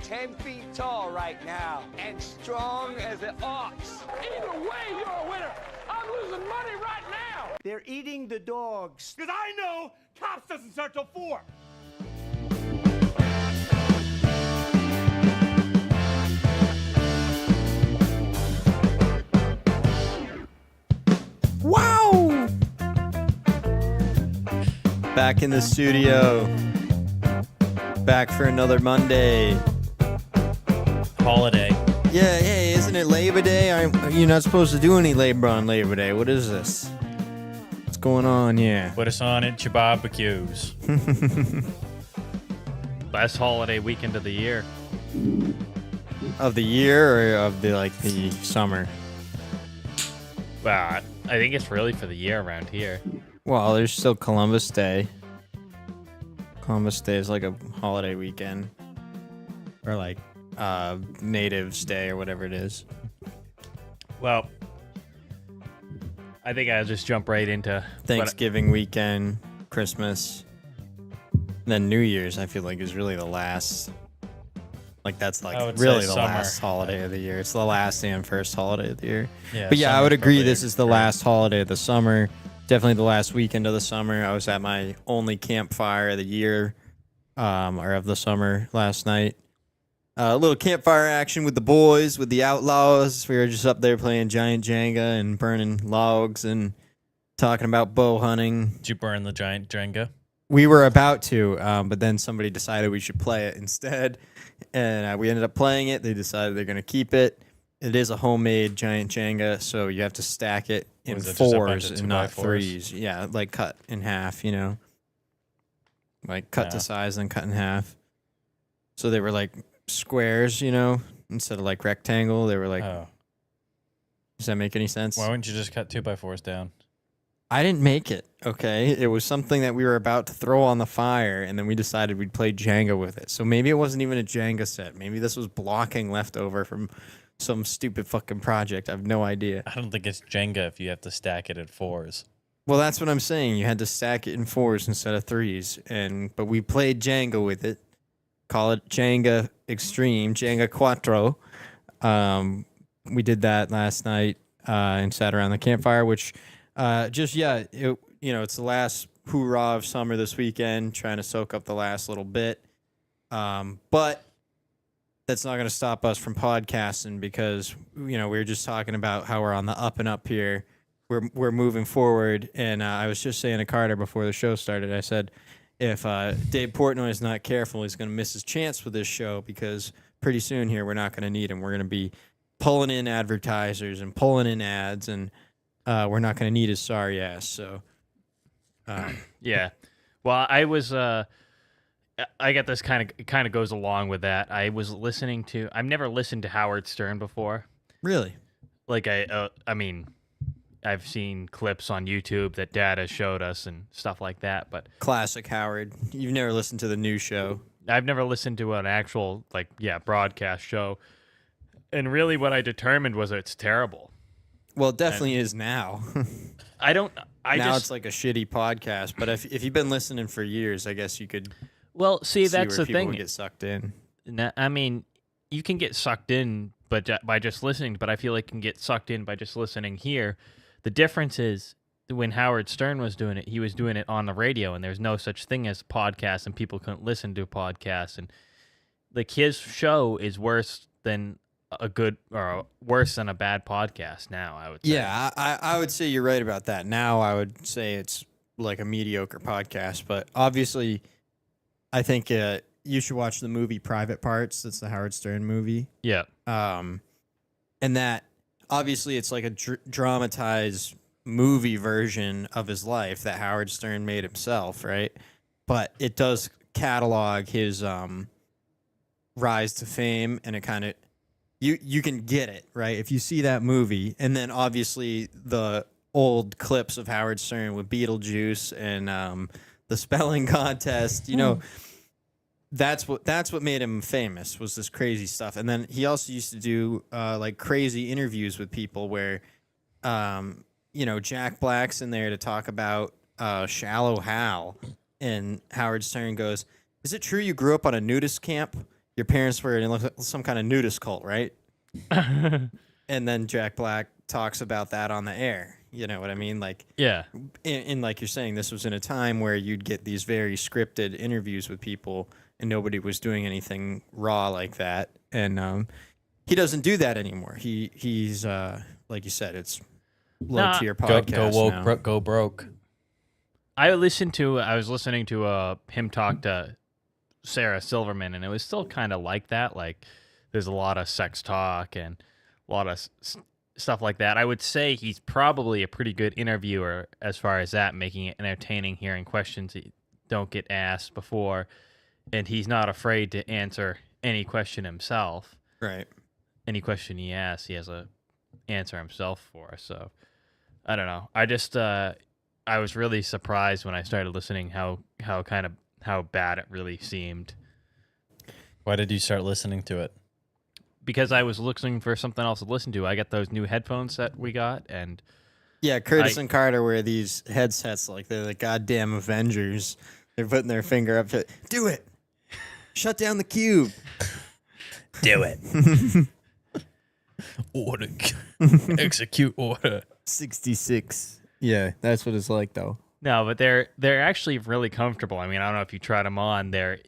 10 feet tall right now and strong as an ox. Either way, you're a winner. I'm losing money right now. They're eating the dogs. Because I know cops doesn't start till 4. Wow! Back in the studio. Back for another Monday. Holiday. Yeah, hey, isn't it Labor Day? You're not supposed to do any labor on Labor Day. What is this? What's going on here? Put us on at your barbecues. Last holiday weekend of the year. Of the year or of the summer? Well, I think it's really for the year around here. Well, there's still Columbus Day. Columbus Day is like a holiday weekend. Or like Natives Day or whatever it is. Well, I think I'll just jump right into Thanksgiving weekend, Christmas, then New Year's. I feel like is really the last. Like that's like really the last holiday of the year. It's the last and first holiday of the year. Yeah, but yeah, I would agree. This is the last holiday of the summer. Definitely the last weekend of the summer. I was at my only campfire of the year, or of the summer last night. A little campfire action with the boys, with the outlaws. We were just up there playing giant Jenga and burning logs and talking about bow hunting. Did you burn the giant Jenga? We were about to, but then somebody decided we should play it instead, and we ended up playing it. They decided they're going to keep it. It is a homemade giant Jenga, so you have to stack it in fours and not threes. Yeah, like cut in half, you know. Like cut to size and cut in half. So they were like squares, you know, instead of like rectangle. They were like, Does that make any sense? Why wouldn't you just cut 2x4s down? I didn't make it, okay? It was something that we were about to throw on the fire, and then we decided we'd play Jenga with it. So maybe it wasn't even a Jenga set. Maybe this was blocking left over from some stupid fucking project. I have no idea. I don't think it's Jenga if you have to stack it at fours. Well, that's what I'm saying. You had to stack it in fours instead of threes. But we played Jenga with it. Call it Jenga Extreme, Jenga Quattro. We did that last night and sat around the campfire, which... it's the last hoorah of summer this weekend, trying to soak up the last little bit. But that's not going to stop us from podcasting because, we were just talking about how we're on the up and up here. We're moving forward. And I was just saying to Carter before the show started, I said, if Dave Portnoy is not careful, he's going to miss his chance with this show because pretty soon here we're not going to need him. We're going to be pulling in advertisers and pulling in ads and... we're not going to need his sorry ass, so... Yeah. Well, I was... I got this kind of goes along with that. I was listening to... I've never listened to Howard Stern before. Really? Like, I mean, I've seen clips on YouTube that Dad has showed us and stuff like that, but... Classic Howard. You've never listened to the new show. I've never listened to an actual, broadcast show. And really what I determined was it's terrible. Well, it definitely is now. Now it's like a shitty podcast, but if you've been listening for years, I guess you could. Well, see that's the thing. Get sucked in. I mean, you can get sucked in, but by just listening. But I feel like you can get sucked in by just listening here. The difference is when Howard Stern was doing it, he was doing it on the radio, and there's no such thing as podcasts, and people couldn't listen to podcasts. And like his show is worse than a good or worse than a bad podcast now, I would say. Yeah, I would say you're right about that. Now I would say it's like a mediocre podcast, but obviously I think you should watch the movie Private Parts. That's the Howard Stern movie. Yeah. And that obviously it's like a dramatized movie version of his life that Howard Stern made himself, right? But it does catalog his rise to fame, and it kind of You can get it, right? If you see that movie, and then obviously the old clips of Howard Stern with Beetlejuice and the spelling contest, that's what made him famous was this crazy stuff. And then he also used to do like crazy interviews with people where, Jack Black's in there to talk about Shallow Hal, and Howard Stern goes, "Is it true you grew up on a nudist camp? your parents were in some kind of nudist cult, right? And then Jack Black talks about that on the air. You know what I mean? Like, Yeah. And like you're saying, this was in a time where you'd get these very scripted interviews with people, and nobody was doing anything raw like that. And he doesn't do that anymore. He's like you said, it's low tier podcast Go woke, now. go broke. I was listening to him talk to Sarah Silverman, and it was still kind of like that. Like, there's a lot of sex talk and a lot of stuff like that. I would say he's probably a pretty good interviewer as far as that, making it entertaining, hearing questions that don't get asked before, and he's not afraid to answer any question himself. Right. Any question he asks, he has a answer himself for. So I don't know. I was really surprised when I started listening how bad it really seemed. Why did you start listening to it? Because I was looking for something else to listen to. I got those new headphones that we got, and Yeah, Curtis and Carter wear these headsets like they're the goddamn Avengers. They're putting their finger up to do it. Shut down the cube. Do it. Order. Execute order. 66. Yeah, that's what it's like though. no, but they're actually really comfortable. I mean, I don't know if you tried them on. They're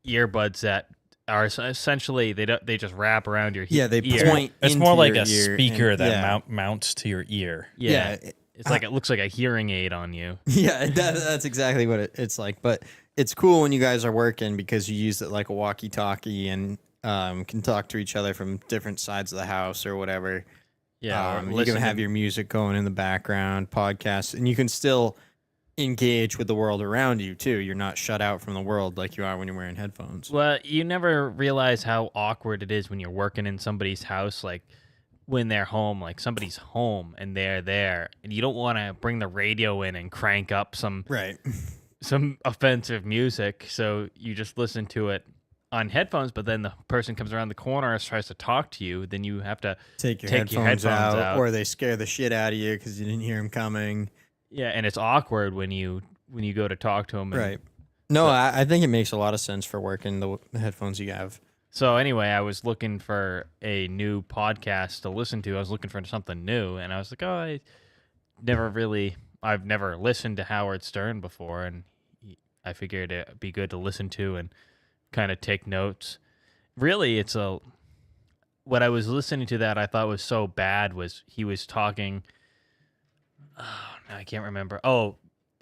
earbuds that are essentially they just wrap around your Yeah, they ear. point. It's into more like your a ear speaker and- that yeah. mounts to your ear. Yeah, Yeah, it's like it looks like a hearing aid on you. Yeah, that's exactly what it's like. But it's cool when you guys are working because you use it like a walkie-talkie and can talk to each other from different sides of the house or whatever. Yeah, or You can listen have to- your music going in the background, podcasts, and you can still engage with the world around you too. You're not shut out from the world like you are when you're wearing headphones. Well, you never realize how awkward it is when you're working in somebody's house, like when they're home, like somebody's home and they're there, and you don't want to bring the radio in and crank up some Right. offensive music, so you just listen to it on headphones. But then the person comes around the corner and tries to talk to you, then you have to Take your Take your headphones, headphones out, out. or they scare the shit out of you because you didn't hear them coming. yeah, and it's awkward when you go to talk to them. Right. No, I think it makes a lot of sense for working the headphones you have. So anyway, I was looking for a new podcast to listen to. I was looking for something new, and I was like, oh, I've never listened to Howard Stern before, and I figured it'd be good to listen to and kind of take notes. Really, what I was listening to that I thought was so bad was he was talking. Oh, I can't remember. Oh,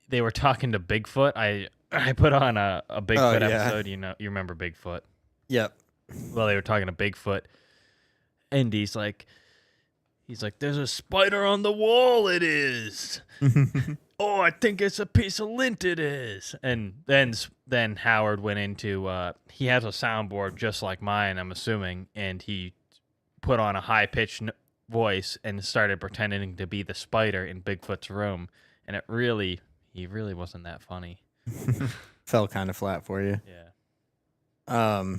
they were talking to Bigfoot. I put on a Bigfoot yeah. episode. You remember Bigfoot? Yep. Well, they were talking to Bigfoot, and he's like, there's a spider on the wall. It is. Oh, I think it's a piece of lint. It is. And then Howard went into he has a soundboard just like mine, I'm assuming, and he put on a high pitched voice and started pretending to be the spider in Bigfoot's room, and he really wasn't that funny. Fell kind of flat for you. Yeah.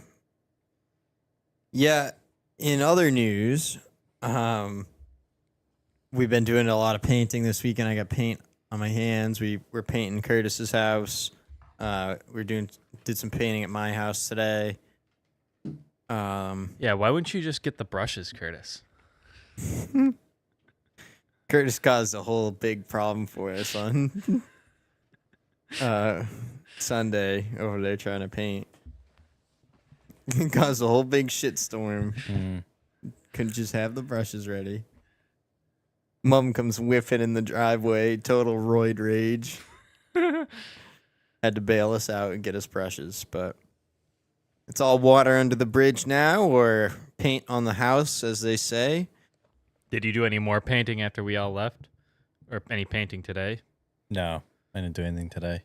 Yeah, in other news, we've been doing a lot of painting this weekend. I got paint on my hands. We're painting Curtis's house. Did some painting at my house today. Yeah, why wouldn't you just get the brushes, Curtis? Curtis caused a whole big problem for us on Sunday over there trying to paint. Caused a whole big shitstorm. Couldn't just have the brushes ready. Mom comes whiffing in the driveway, total roid rage. Had to bail us out and get us brushes, but it's all water under the bridge now, or paint on the house, as they say. Did you do any more painting after we all left? Or any painting today? No, I didn't do anything today.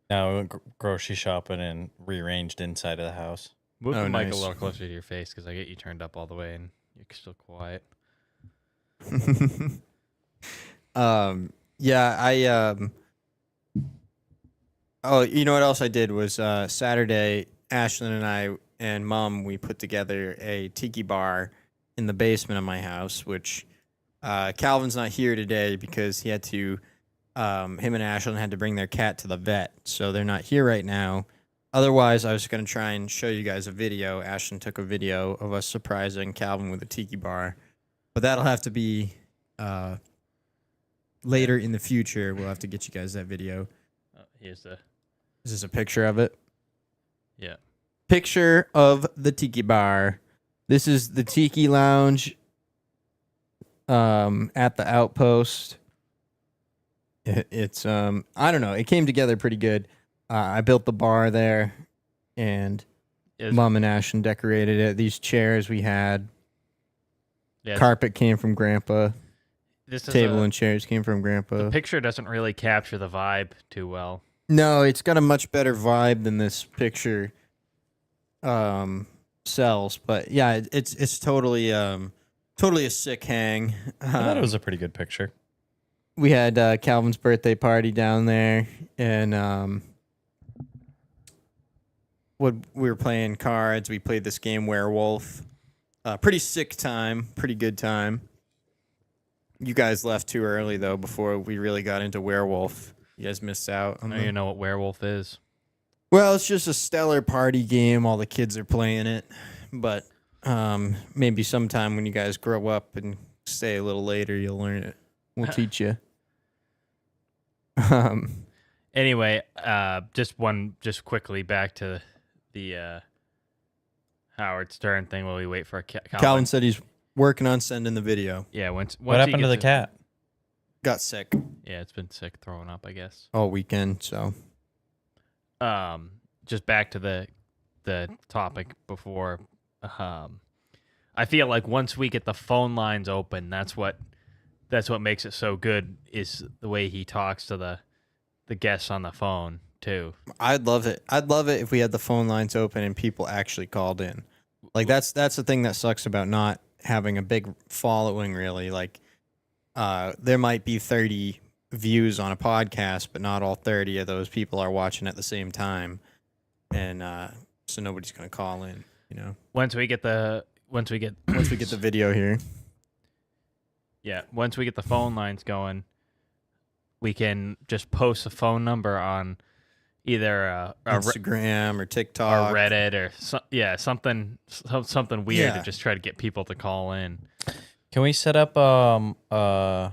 No, we went grocery shopping and rearranged inside of the house. Move Oh, the mic nice. a little closer to your face because I get you turned up all the way and you're still quiet. Yeah, oh, you know what else I did was Saturday, Ashlyn and I and Mom, we put together a tiki bar in the basement of my house, which Calvin's not here today because he had to, him and Ashlyn had to bring their cat to the vet. So they're not here right now. Otherwise, I was going to try and show you guys a video. Ashton took a video of us surprising Calvin with a tiki bar. But that'll have to be later in the future. We'll have to get you guys that video. Here's the... Is this a picture of it? Yeah. Picture of the tiki bar. This is the tiki lounge at the Outpost. It's I don't know. It came together pretty good. I built the bar there, and Mom and Ashton decorated it. These chairs we had. Yeah, Carpet came from Grandpa. this is Table and chairs came from Grandpa. The picture doesn't really capture the vibe too well. No, it's got a much better vibe than this picture sells. But yeah, it's totally totally a sick hang. I thought it was a pretty good picture. We had Calvin's birthday party down there, and we were playing cards. We played this game Werewolf. Pretty sick time, pretty good time. You guys left too early though before we really got into Werewolf. You guys missed out. I know you know what Werewolf is. Well, it's just a stellar party game. All the kids are playing it, but maybe sometime when you guys grow up and stay a little later, you'll learn it. We'll teach you. Anyway, just quickly back to the Howard Stern thing while we wait for Calvin. Calvin said he's working on sending the video. Yeah, once What he happened to the gets cat? Got sick Yeah, it's been sick throwing up, I guess. all weekend, so Just back to the topic before. I feel like once we get the phone lines open, that's what makes it so good, is the way he talks to the guests on the phone too. I'd love it. I'd love it if we had the phone lines open and people actually called in. Like that's the thing that sucks about not having a big following, really. Like there might be 30 views on a podcast, but not all 30 of those people are watching at the same time, and so nobody's gonna call in. You know, Once we get the video here. Yeah, once we get the phone lines going, we can just post a phone number on either a Instagram or TikTok or Reddit or something weird to Yeah. just try to get people to call in. Can we set up the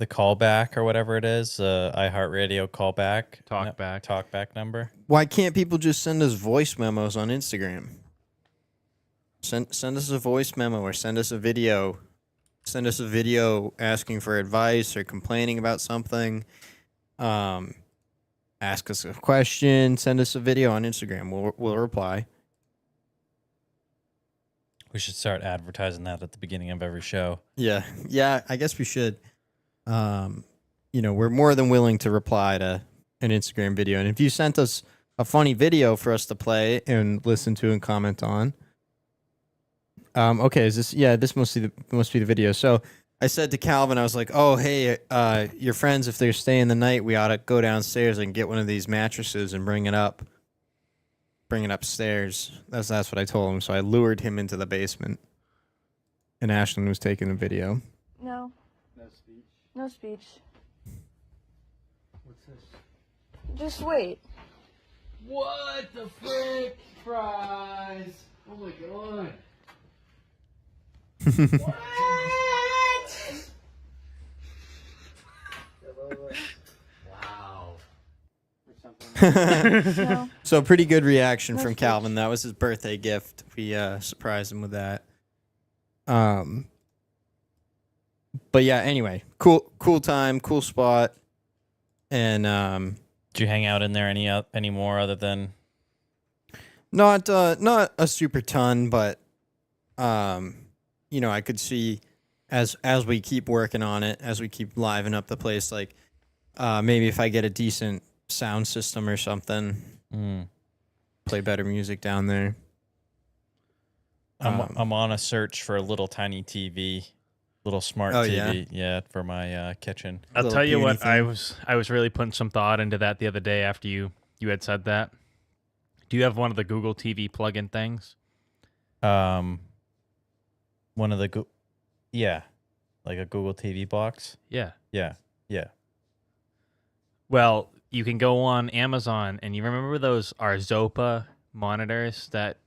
callback or whatever it is, iHeartRadio callback, talkback number? Why can't people just send us voice memos on Instagram? Send us a voice memo or send us a video. Send us a video asking for advice or complaining about something. Ask us a question. Send us a video on Instagram. We'll reply. We should start advertising that at the beginning of every show. Yeah, I guess we should. We're more than willing to reply to an Instagram video. And if you sent us a funny video for us to play and listen to and comment on. Okay, is this? Yeah, this must be the video. So I said to Calvin, I was like, "Oh, hey, your friends, if they're staying the night, we ought to go downstairs and get one of these mattresses and bring it upstairs." That's what I told him. So I lured him into the basement, and Ashlyn was taking the video. No. No speech. What's this? Just wait. What the frick? Fries. Oh my god. Wow. No. So pretty good reaction No from speech. Calvin. That was his birthday gift. We surprised him with that. But yeah, anyway, cool time, cool spot. And Did you hang out in there any more other than? not a super ton, but I could see as we keep working on it, as we keep livening up the place, like maybe if I get a decent sound system or something, play better music down there. I'm on a search for a little tiny TV, little smart Oh, TV, yeah, for my kitchen. I'll Little tell you puny what, I thing. was really putting some thought into that the other day after you had said that. Do you have one of the Google TV plug-in things? One of the like a Google TV box. Yeah. Yeah. Well, you can go on Amazon, and you remember those Arzopa monitors that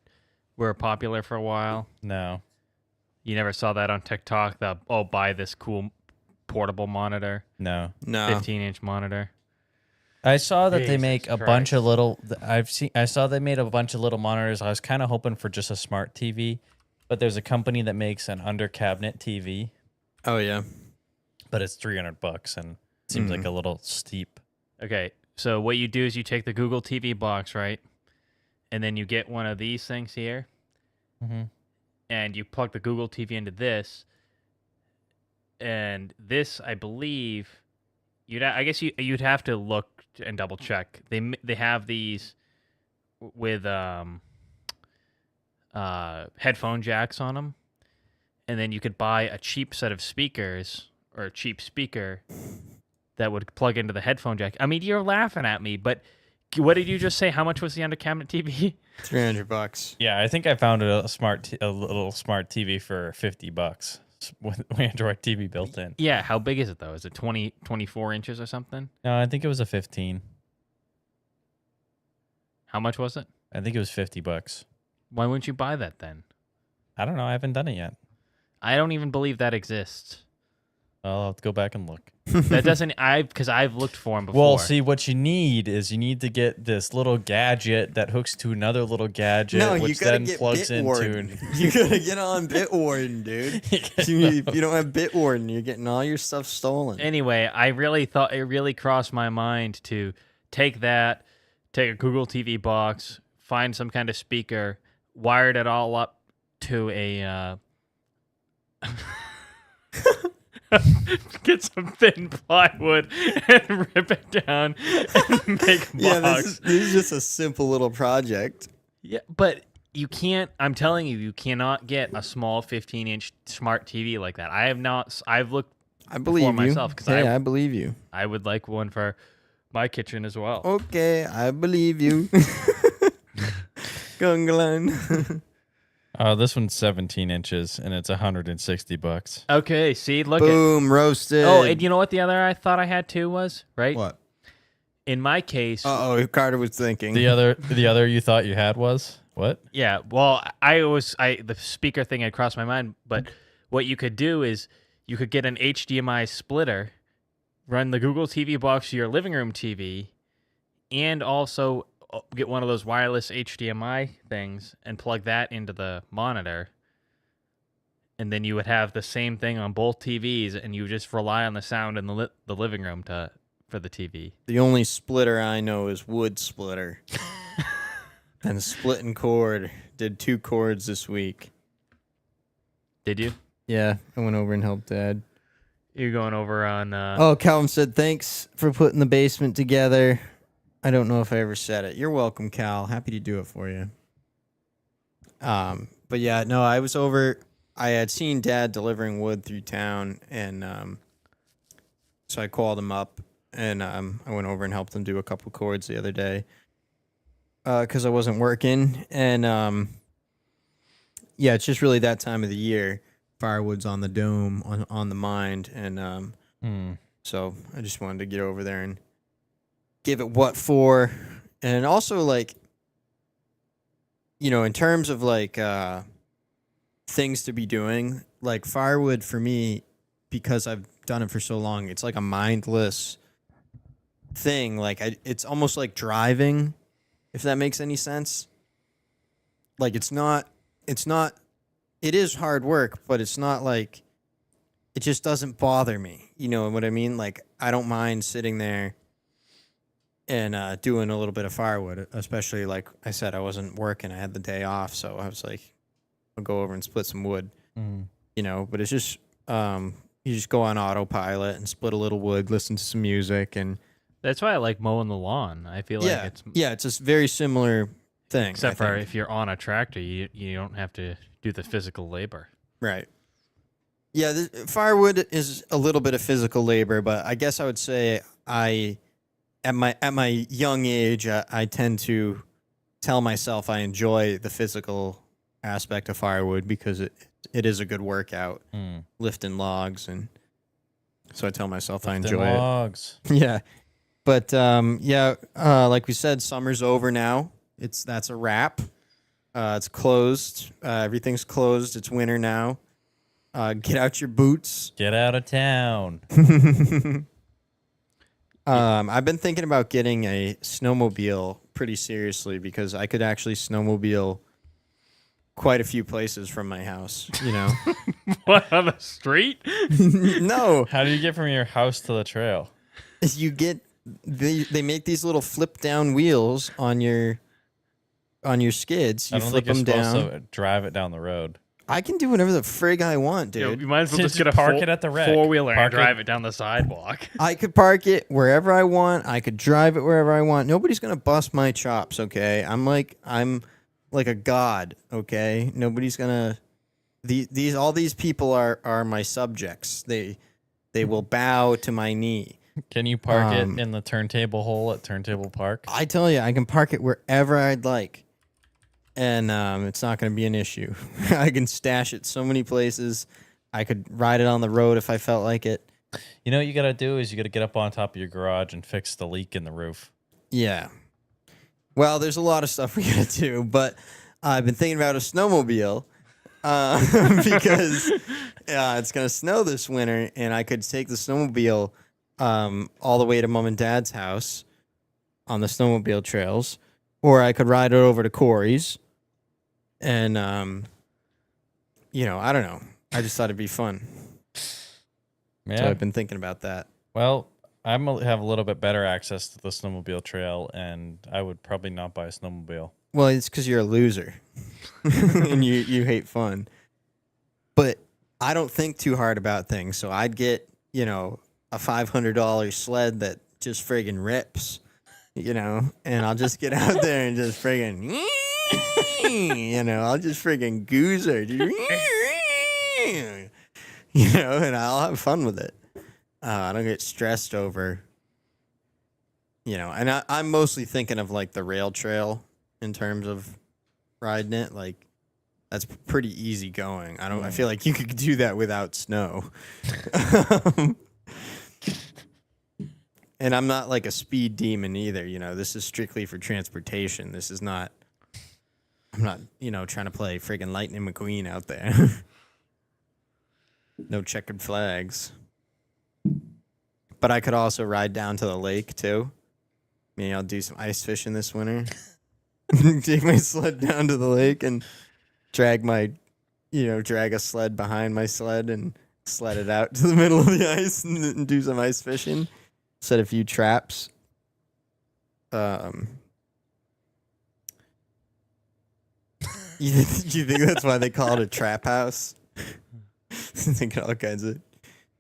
were popular for a while? No. You never saw that on TikTok? Buy this cool portable monitor. No. 15-inch monitor. I saw that they Jesus make a bunch of little. I saw they made a bunch of little monitors. I was kind of hoping for just a smart TV, but there's a company that makes an under cabinet TV. Oh yeah, but it's $300 and it seems like a little steep. Okay, so what you do is you take the Google TV box, right, and then you get one of these things here, and you plug the Google TV into this, and this, I believe, you'd have to look and double check. They have these with headphone jacks on them, and then you could buy a cheap set of speakers or a cheap speaker that would plug into the headphone jack. I mean, you're laughing at me, but what did you just say? How much was the under cabinet TV? $300. Yeah, I think I found a little smart TV for $50 with Android TV built in. Yeah, how big is it though? Is it 24 inches or something? No, I think it was a 15. How much was it? I think it was $50. Why wouldn't you buy that then? I don't know. I haven't done it yet. I don't even believe that exists. I'll have to go back and look. That doesn't. Because I've looked for them before. Well, see, what you need to get this little gadget that hooks to another little gadget, which then plugs into. You gotta get on Bitwarden, dude. If you don't have Bitwarden, you're getting all your stuff stolen. Anyway, I really thought it really crossed my mind to take a Google TV box, find some kind of speaker, wired it all up to a. Get some thin plywood and rip it down and make a box. Yeah, this is just a simple little project. Yeah, but you can't. I'm telling you, you cannot get a small 15-inch smart TV like that. I have not. I've looked. I believe you. Myself because I believe you. I would like one for my kitchen as well. Okay, I believe you. Gungalan. This one's 17 inches and it's $160. Okay, see, look. Boom, roasted. Oh, and you know what the other I thought I had too was, right? What? In my case. Carter was thinking. The other you thought you had was what? Yeah, well, the speaker thing had crossed my mind, but what you could do is you could get an HDMI splitter, run the Google TV box to your living room TV, and also get one of those wireless HDMI things and plug that into the monitor. And then you would have the same thing on both TVs, and you just rely on the sound in the living room for the TV. The only splitter I know is wood splitter. And splitting cord. Did 2 cords this week. Did you? Yeah, I went over and helped Dad. You're going over on... Calvin said, thanks for putting the basement together. I don't know if I ever said it. You're welcome, Cal. Happy to do it for you. But yeah, no, I was over. I had seen Dad delivering wood through town, and so I called him up, and I went over and helped him do a couple cords the other day because I wasn't working. And yeah, it's just really that time of the year. Firewood's on the dome, on the mind, and so I just wanted to get over there and give it what for. And also, like, you know, in terms of like things to be doing, like firewood for me, because I've done it for so long, it's like a mindless thing. Like it's almost like driving, if that makes any sense. Like it is hard work, but it's not like, it just doesn't bother me. You know what I mean? Like I don't mind sitting there and doing a little bit of firewood, especially like I said, I wasn't working. I had the day off, so I was like, I'll go over and split some wood, you know. But it's just you just go on autopilot and split a little wood, listen to some music, and that's why I like mowing the lawn. I feel like it's a very similar thing. Except for if you're on a tractor, you don't have to do the physical labor. Right. Yeah, firewood is a little bit of physical labor, but I guess I would say at my young age, I tend to tell myself I enjoy the physical aspect of firewood because it is a good workout, lifting logs, and so I tell myself I enjoy logs. it. Yeah, But like we said, summer's over now. That's a wrap. It's closed. Everything's closed. It's winter now. Get out your boots. Get out of town. I've been thinking about getting a snowmobile pretty seriously because I could actually snowmobile quite a few places from my house, you know. What, on the street? No. How do you get from your house to the trail? You get they make these little flip down wheels on your skids. You I don't flip think you're them supposed down. to drive it down the road. I can do whatever the frig I want, Yo, dude. you might as well Just just get a park it at the wreck. four-wheeler and Park it- drive it down the sidewalk. I could park it wherever I want. I could drive it wherever I want. Nobody's gonna bust my chops, okay? I'm like a god, okay? Nobody's gonna. All these people are my subjects. They will bow to my knee. Can you park it in the turntable hole at Turntable Park? I tell you, I can park it wherever I'd like, and it's not going to be an issue. I can stash it so many places. I could ride it on the road if I felt like it. You know what you got to do is you got to get up on top of your garage and fix the leak in the roof. Yeah. Well, there's a lot of stuff we got to do, but I've been thinking about a snowmobile because it's going to snow this winter, and I could take the snowmobile all the way to Mom and Dad's house on the snowmobile trails, or I could ride it over to Corey's, and I don't know. I just thought it'd be fun, Yeah. so I've been thinking about that. Well, I have a little bit better access to the snowmobile trail, and I would probably not buy a snowmobile. Well, it's because you're a loser, and you hate fun. But I don't think too hard about things, so I'd get a $500 sled that just friggin' rips, and I'll just get out there and just friggin', I'll just friggin' goozer, and I'll have fun with it. I don't get stressed over, and I'm mostly thinking of like the rail trail in terms of riding it. Like that's pretty easy going. I feel like you could do that without snow. And I'm not like a speed demon either. This is strictly for transportation. This is not. I'm not, trying to play friggin' Lightning McQueen out there. No checkered flags. But I could also ride down to the lake too. Maybe I'll do some ice fishing this winter. Take my sled down to the lake and drag a sled behind my sled and sled it out to the middle of the ice and do some ice fishing. Set a few traps. You think that's why they call it a trap house? They got all kinds of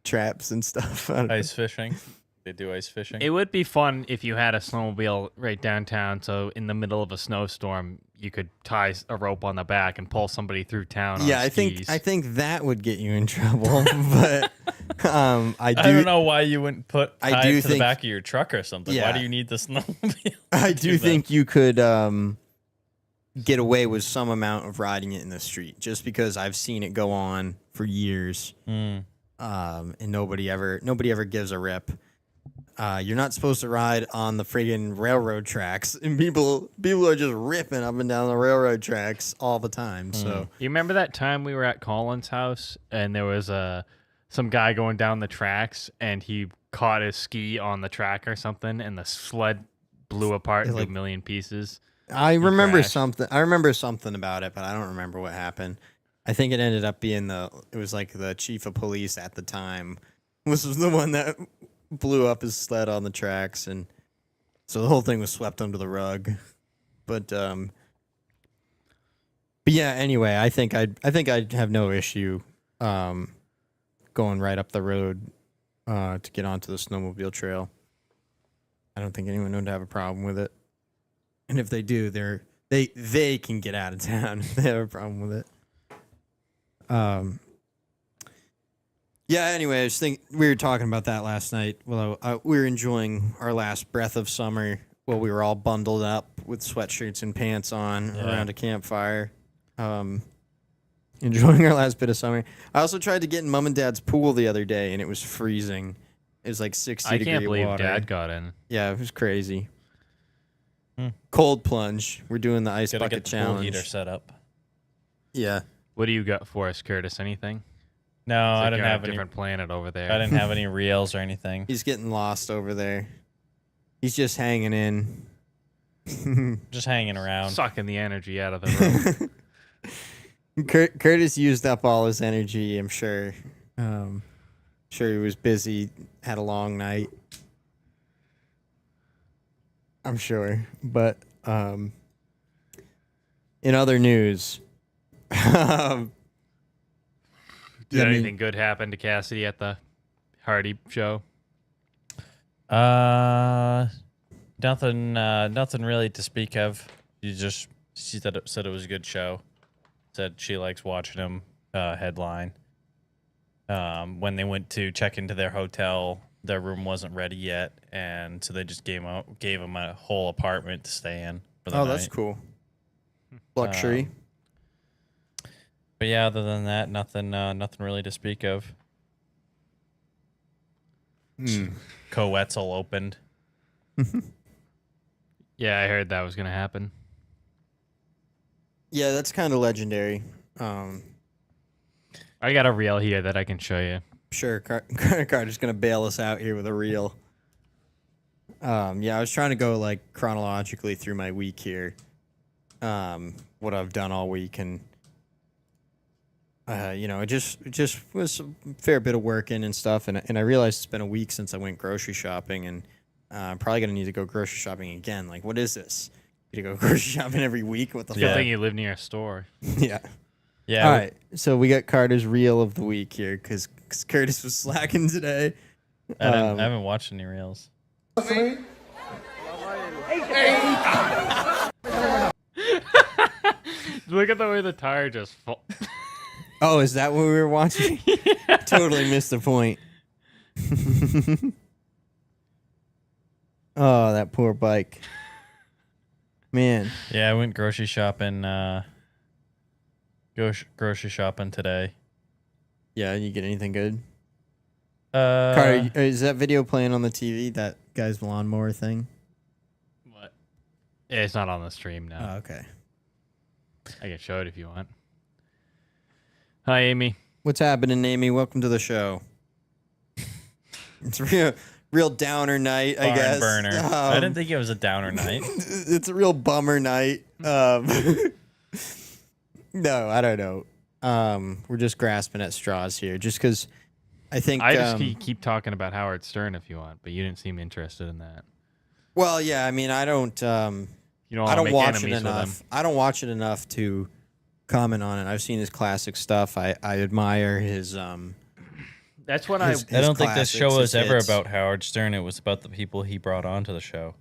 traps and stuff. Ice fishing. They do ice fishing. It would be fun if you had a snowmobile right downtown, so in the middle of a snowstorm, you could tie a rope on the back and pull somebody through town. Yeah, on I skis. think that would get you in trouble. But I don't know why you wouldn't put I tie do it to the think- back of your truck or something. Yeah. Why do you need the snowmobile? I to do that? think you could get away with some amount of riding it in the street, just because I've seen it go on for years, and nobody ever gives a rip. You're not supposed to ride on the friggin' railroad tracks, and people are just ripping up and down the railroad tracks all the time. So You remember that time we were at Colin's house and there was some guy going down the tracks and he caught his ski on the track or something and the sled blew apart into a million pieces. I remember crashed. something. I remember something about it, but I don't remember what happened. I think it ended up being it was like the chief of police at the time. This was the one that blew up his sled on the tracks, and so the whole thing was swept under the rug. But yeah. Anyway, I think I'd have no issue going right up the road to get onto the snowmobile trail. I don't think anyone would have a problem with it. And if they do, they can get out of town if they have a problem with it. Yeah, anyway, I just think we were talking about that last night. Well, we were enjoying our last breath of summer while we were all bundled up with sweatshirts and pants on around a campfire. Enjoying our last bit of summer. I also tried to get in Mom and Dad's pool the other day, and it was freezing. It was like 60 I degree can't believe water. Dad got in. Yeah, it was crazy. Cold plunge. We're doing the ice Gotta bucket get the challenge. pool heater set up. Yeah. What do you got for us, Curtis? Anything? No, It's like I didn't you're on have a any. different planet over there. I didn't have any reels or anything. He's getting lost over there. He's just hanging in. Just hanging around. Sucking the energy out of the room. Curtis used up all his energy, I'm sure. Sure he was busy, had a long night. I'm sure. But in other news, Did anything good happen to Cassidy at the Hardy show? Nothing really to speak of. She said it was a good show. Said she likes watching him headline. When they went to check into their hotel, their room wasn't ready yet, and so they just gave him a whole apartment to stay in for the night. that's cool. Luxury. But yeah, other than that, nothing really to speak of. Co-Wetzel opened. Yeah, I heard that was gonna happen. Yeah, that's kind of legendary. I got a reel here that I can show you. Sure, Carter's gonna bail us out here with a reel. Yeah, I was trying to go like chronologically through my week here. What I've done all week, and it just was a fair bit of work in and stuff, and I realized it's been a week since I went grocery shopping, and I'm probably gonna need to go grocery shopping again. Like, what is this? You go grocery shopping every week? What the Good fuck? thing you live near a store. Yeah. Yeah. All right, so we got Carter's reel of the week here because Curtis was slacking today. I haven't watched any reels. Look at the way the tire just fall. Oh, is that what we were watching? Totally missed the point. Oh, that poor bike. Man. Yeah, I went grocery shopping. Grocery shopping today. Yeah, you get anything good? Uh, Carter, is that video playing on the TV? That guy's lawnmower thing? What? Yeah, it's not on the stream now. Oh, okay. I can show it if you want. Hi, Amy. What's happening, Amy? Welcome to the show. It's a real downer night, I barn guess. burner. I didn't think it was a downer night. It's a real bummer night. No, I don't know. We're just grasping at straws here, just because I think I just keep talking about Howard Stern if you want, but you didn't seem interested in that. Well, yeah, I mean, I don't. You don't I want to don't make watch it enemies with him. enough. I don't watch it enough to comment on it. I've seen his classic stuff. I admire his. That's what his I don't think this show classics, was his ever hits. about Howard Stern. It was about the people he brought onto the show.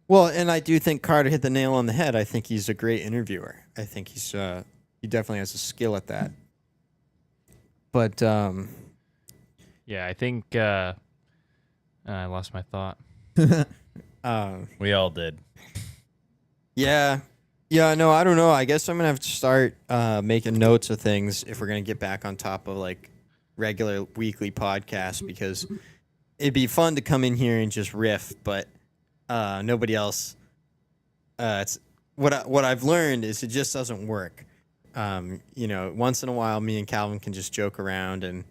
Well, and I do think Carter hit the nail on the head. I think he's a great interviewer. I think he definitely has a skill at that. But Yeah, I think I lost my thought. We all did. yeah, no, I don't know. I guess I'm gonna have to start making notes of things if we're gonna get back on top of like regular weekly podcasts, because it'd be fun to come in here and just riff, but nobody else. It's what I've learned is it just doesn't work. Once in a while, me and Calvin can just joke around and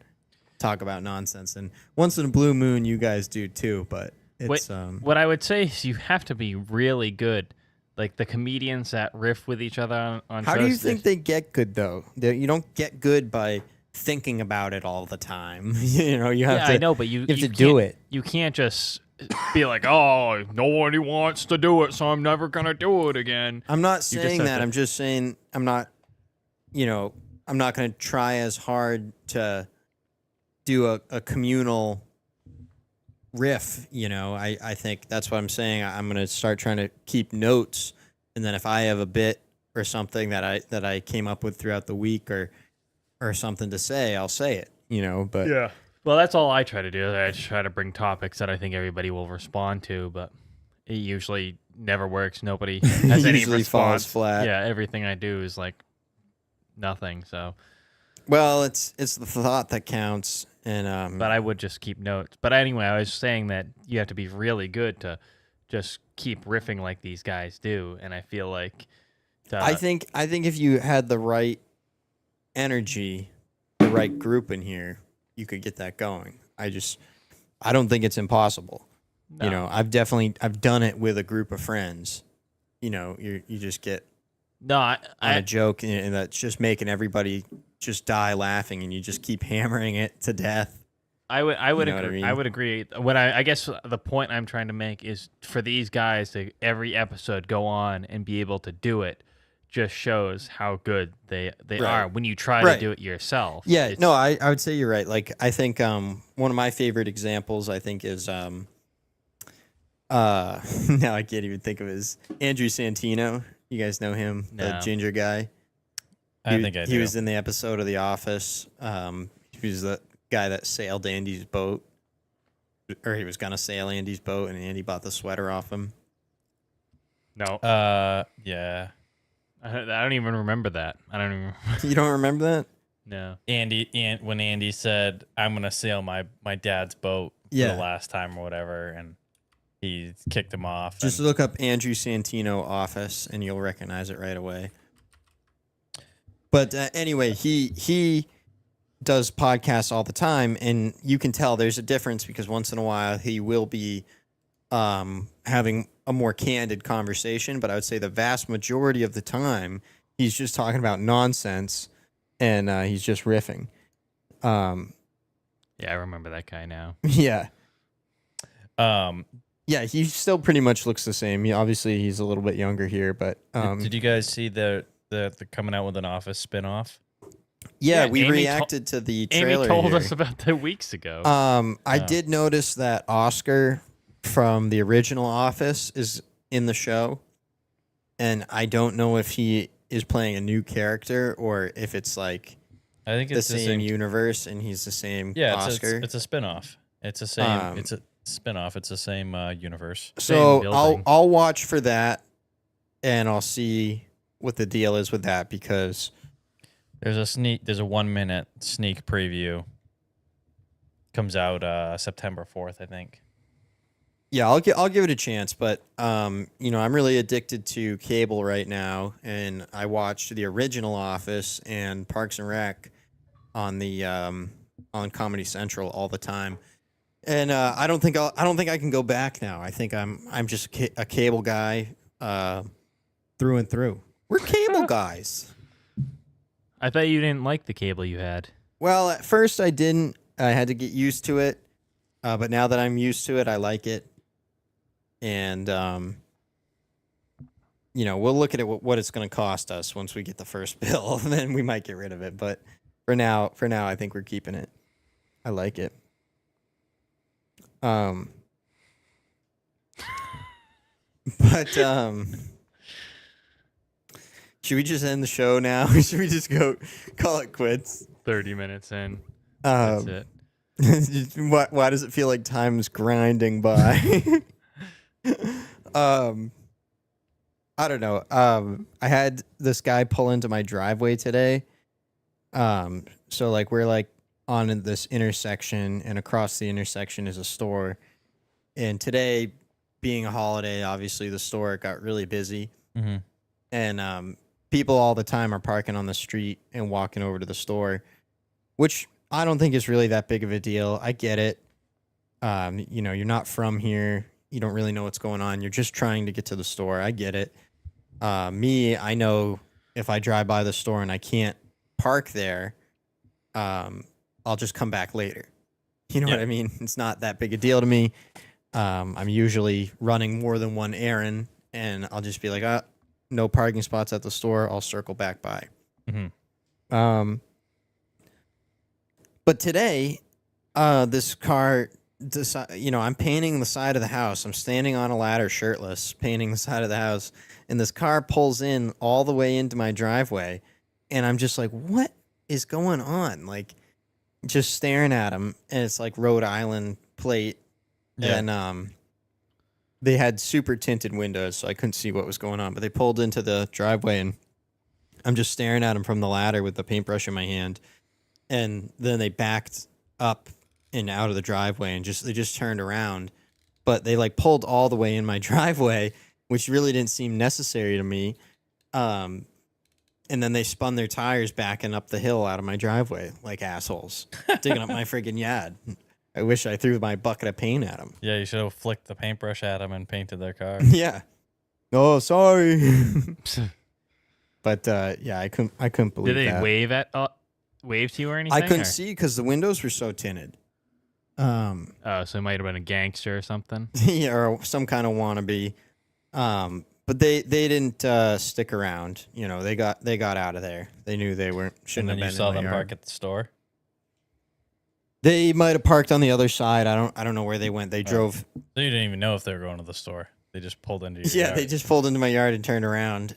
talk about nonsense, and once in a blue moon, you guys do too. But it's what I would say is you have to be really good, like the comedians that riff with each other on how shows. do you think they get good though? You don't get good by thinking about it all the time. You have to. I know, but you have to do it. You can't just be like, oh, nobody wants to do it, so I'm never gonna do it again. I'm not just saying have that. to- I'm just saying I'm not. I'm not going to try as hard to do a communal riff. I think that's what I'm saying. I'm going to start trying to keep notes, and then if I have a bit or something that I came up with throughout the week or something to say, I'll say it. But Yeah. Well, that's all I try to do. I just try to bring topics that I think everybody will respond to, but it usually never works. Nobody has any Usually response. falls flat. Yeah, everything I do is like nothing. So well, it's the thought that counts, And But I would just keep notes. But anyway, I was saying that you have to be really good to just keep riffing like these guys do, and I feel like I think if you had the right energy, the right group in here, you could get that going. I don't think it's impossible. No. You know, I've done it with a group of friends. You know, you just get no, on a joke and that's just making everybody just die laughing, and you just keep hammering it to death. I would You know agree. what I mean? I would agree. What I guess the point I'm trying to make is for these guys to every episode go on and be able to do it just shows how good they Right. are when you try Right. to do it yourself. Yeah, It's- no, I would say you're right. Like, I think one of my favorite examples, I think, is now I can't even think of his Andrew Santino. You guys know him, the No. ginger guy. I think I do. He was in the episode of The Office. He was the guy that sailed Andy's boat, or he was gonna sail Andy's boat, and Andy bought the sweater off him. No, Yeah. I don't even remember that. I don't even. You don't remember that? No. When Andy said, "I'm gonna sail my dad's boat for Yeah. the last time" or whatever, and he kicked him off. Just and- look up Andrew Santino Office, and you'll recognize it right away. But anyway, he does podcasts all the time, and you can tell there's a difference because once in a while he will be having a more candid conversation, but I would say the vast majority of the time he's just talking about nonsense, and he's just riffing. Yeah, I remember that guy now. Yeah. um, Yeah, he still pretty much looks the same. Obviously, he's a little bit younger here, but did you guys see the coming out with an Office spinoff? yeah, Yeah, we Amy reacted to the trailer. Amy told here. us about that weeks ago. I did notice that Oscar from the original Office is in the show, and I don't know if he is playing a new character or if it's like I think the it's same universe and he's the same Yeah, Oscar. it's a spinoff. It's the same. It's a spinoff. It's the same universe. So Same I'll building. I'll watch for that, and I'll see what the deal is with that because There's a 1 minute sneak preview. Comes out September 4th, I think. yeah, I'll give it a chance. But you know, I'm really addicted to cable right now, and I watched the original Office and Parks and Rec on the on Comedy Central all the time. And I don't think I can go back now. I think I'm just a cable guy through and through. We're cable guys. I thought you didn't like the cable you had. Well, at first I didn't. I had to get used to it. But now that I'm used to it, I like it. And you know, we'll look at it what it's going to cost us once we get the first bill, and then we might get rid of it. But for now, I think we're keeping it. I like it. But should we just end the show now? Should we just go call it quits? 30 minutes in. That's it. Why does it feel like time's grinding by? I don't know. I had this guy pull into my driveway today. So like we're like on this intersection, and across the intersection is a store. And today, being a holiday, obviously the store got really busy, Mm-hmm. and people all the time are parking on the street and walking over to the store, which I don't think is really that big of a deal. I get it. You know, you're not from here. You don't really know what's going on. You're just trying to get to the store. I get it. Me, I know if I drive by the store and I can't park there, I'll just come back later. You know what I mean? It's not that big a deal to me. I'm usually running more than one errand, and I'll just be like, no parking spots at the store. I'll circle back by. Mm-hmm. But today, this car, you know, I'm painting the side of the house. I'm standing on a ladder shirtless, painting the side of the house. And this car pulls in all the way into my driveway. And I'm just like, what is going on? Like, just staring at him. And it's like Rhode Island plate. Yeah. And they had super tinted windows, so I couldn't see what was going on. But they pulled into the driveway, and I'm just staring at him from the ladder with the paintbrush in my hand. And then they backed up and out of the driveway, and they just turned around, but they like pulled all the way in my driveway, which really didn't seem necessary to me. And then they spun their tires backing up the hill out of my driveway like assholes, digging up my friggin' yard. I wish I threw my bucket of paint at them. Yeah, you should have flicked the paintbrush at them and painted their car. Yeah. Oh, sorry. But yeah, I couldn't believe Did they that. wave to you or anything? I couldn't or? see because the windows were so tinted. Oh, so it might have been a gangster or something. Yeah, or some kind of wannabe. But they didn't stick around. You know, they got out of there. They knew they shouldn't have And then been. you saw in my them yard. park at the store. They might have parked on the other side. I don't know where they went. They drove. So you didn't even know if they were going to the store. They just pulled into your Yeah, yard. they just pulled into my yard and turned around.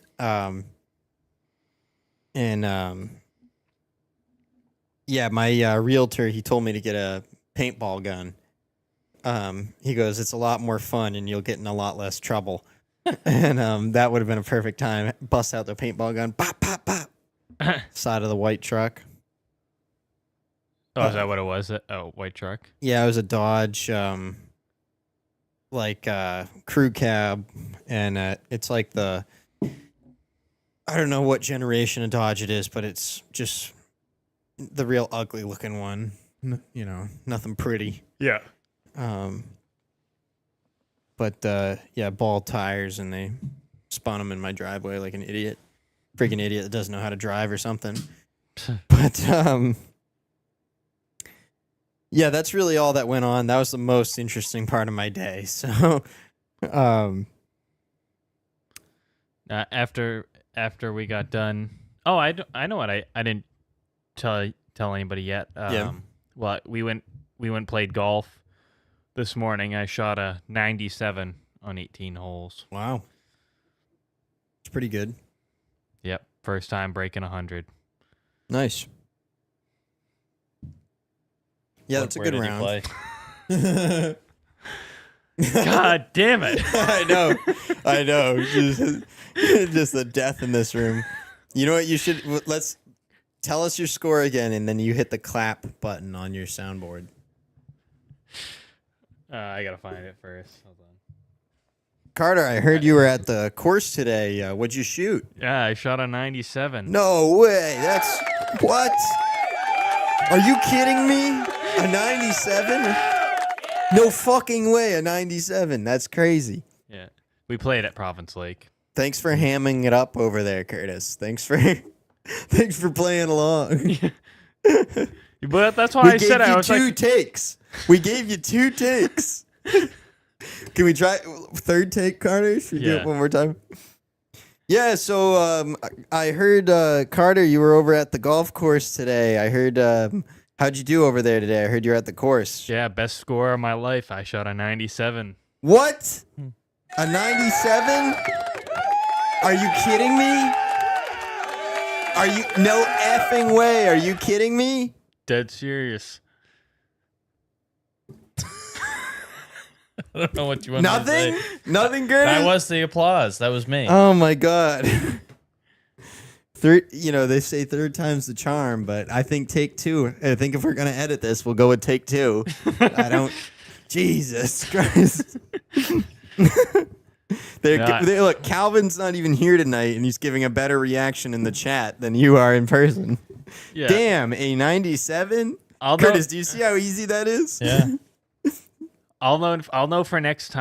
Yeah, my realtor, he told me to get a paintball gun. He goes, it's a lot more fun and you'll get in a lot less trouble. And that would have been a perfect time. Bust out the paintball gun, pop, pop, pop. Side of the white truck. Oh, is that what it was? Oh, white truck. Yeah, it was a Dodge, crew cab, and it's like I don't know what generation of Dodge it is, but it's just the real ugly looking one. You know, nothing pretty. Yeah. But yeah, bald tires, and they spun them in my driveway like an idiot, freaking idiot that doesn't know how to drive or something. But yeah, that's really all that went on. That was the most interesting part of my day. So, After we got done. Oh, I know what I didn't tell anybody yet. Yeah. Well, we went and played golf this morning. I shot a 97 on 18 holes. wow, it's pretty good. Yep, first time breaking 100. Nice. Yeah, that's a Where good did you round. play? God damn it! I know. Just the death in this room. You know what? You should let's tell us your score again, and then you hit the clap button on your soundboard. I gotta find it first. Hold on. Carter, I heard you were at the course today. What'd you shoot? Yeah, I shot a 97. No way. That's what? Are you kidding me? A 97? No fucking way. A 97. That's crazy. Yeah, we played at Province Lake. Thanks for hamming it up over there, Curtis. Thanks for playing along. But that's why I said I was two like, takes. We gave you 2 takes. Can we try third take, Carter? Should we do Yeah. it one more time? Yeah, so I heard, Carter, you were over at the golf course today. I heard, how'd you do over there today? I heard you're at the course. yeah, best score of my life. I shot a 97. What? A 97? Are you kidding me? Are you, no effing way. Are you kidding me? Dead serious. I don't know what you want me to Nothing? say. Nothing, Curtis? That was the applause. That was me. Oh my god. They say third time's the charm, but I think take 2. I think if we're gonna edit this, we'll go with take 2. I don't. Jesus Christ. Look, Calvin's not even here tonight, and he's giving a better reaction in the chat than you are in person. Yeah. Damn, a 97. Curtis, do you see how easy that is? Yeah. I'll know for next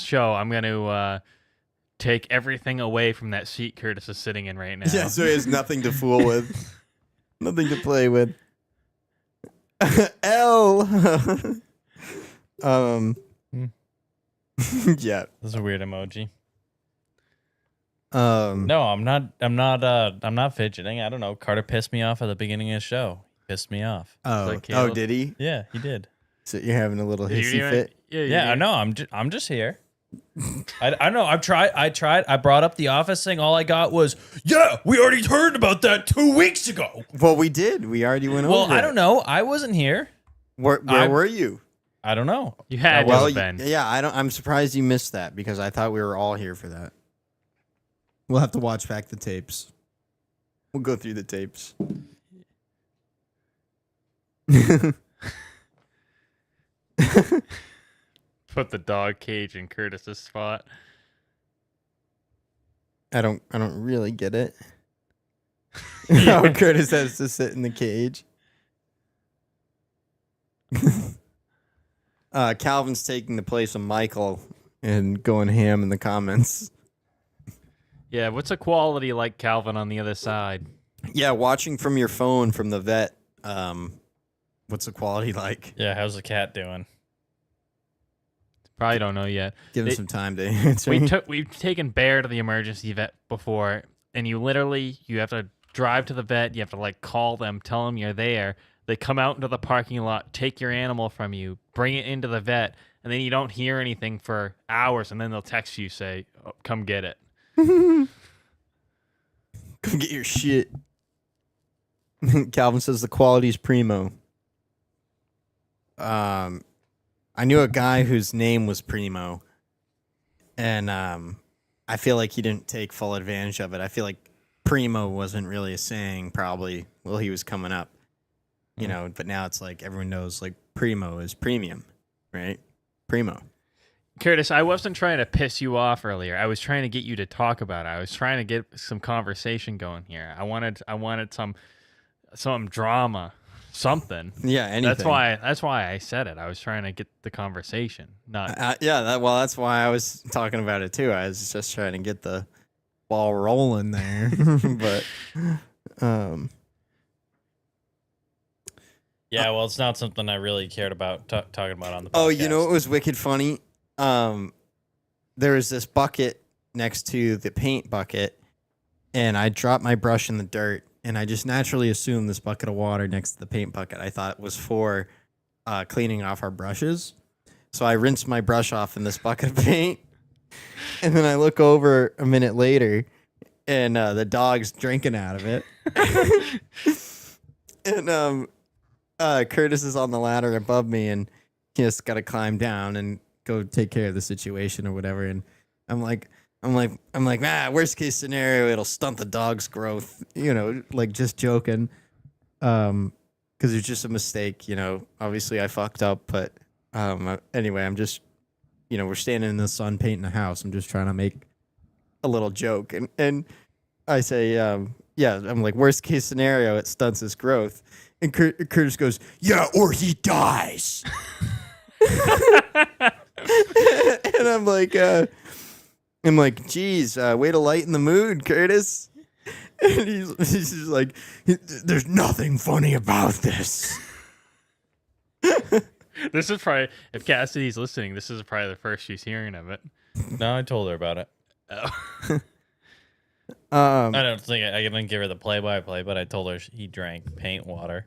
show. I'm going to take everything away from that seat Curtis is sitting in right now. Yeah, so he has nothing to fool with, nothing to play with. L. Yeah. That's a weird emoji. No. No, I'm not fidgeting. I don't know. Carter pissed me off at the beginning of the show. He pissed me off. Oh, like Caleb. did he? Yeah, he did. So you're having a little You hissy even- fit? Yeah, I know. I'm just here. I know. I tried. I brought up the office thing. All I got was, yeah, we already heard about that 2 weeks ago. Well, we did. We already went over. Well, I it. don't know. I wasn't here. Where were you? I don't know. You had Well, to have been. yeah, I'm surprised you missed that because I thought we were all here for that. We'll have to watch back the tapes. We'll go through the tapes. Put the dog cage in Curtis's spot. I don't really get it. How Curtis has to sit in the cage. Calvin's taking the place of Michael and going ham in the comments. Yeah, what's the quality like, Calvin, on the other side? Yeah, watching from your phone from the vet. What's the quality like? Yeah, how's the cat doing? Probably don't know yet. Give him some time to answer. We've taken Bear to the emergency vet before, and you have to drive to the vet. You have to like call them, tell them you're there. They come out into the parking lot, take your animal from you, bring it into the vet, and then you don't hear anything for hours, and then they'll text you, say, oh, come get it. Come get your shit. Calvin says the quality's primo. I knew a guy whose name was Primo, and I feel like he didn't take full advantage of it. I feel like Primo wasn't really a saying probably while he was coming up. You know, but now it's like everyone knows like Primo is premium, right? Primo. Curtis, I wasn't trying to piss you off earlier. I was trying to get you to talk about it. I was trying to get some conversation going here. I wanted some drama, something. Yeah, anything. That's why I said it. I was trying to get the conversation. Not that's why I was talking about it too. I was just trying to get the ball rolling there. But yeah, well, it's not something I really cared about talking about on the podcast. Oh, you know what was wicked funny? There was this bucket next to the paint bucket, and I dropped my brush in the dirt, and I just naturally assumed this bucket of water next to the paint bucket I thought was for cleaning off our brushes. So I rinsed my brush off in this bucket of paint, and then I look over a minute later, and the dog's drinking out of it. And Curtis is on the ladder above me, and he just got to climb down and go take care of the situation or whatever. And I'm like, worst case scenario, it'll stunt the dog's growth, you know, like just joking. Cause it's just a mistake, you know, obviously I fucked up, but, anyway, I'm just, you know, we're standing in the sun painting a house. I'm just trying to make a little joke. And I say, yeah, I'm like, worst case scenario, it stunts his growth. And Curtis goes, yeah, or he dies. And I'm like, geez, way to lighten the mood, Curtis. And he's just like, there's nothing funny about this. This is probably, if Cassidy's listening, this is probably the first she's hearing of it. No, I told her about it. Oh. I don't think I didn't give her the play-by-play, but I told her he drank paint water.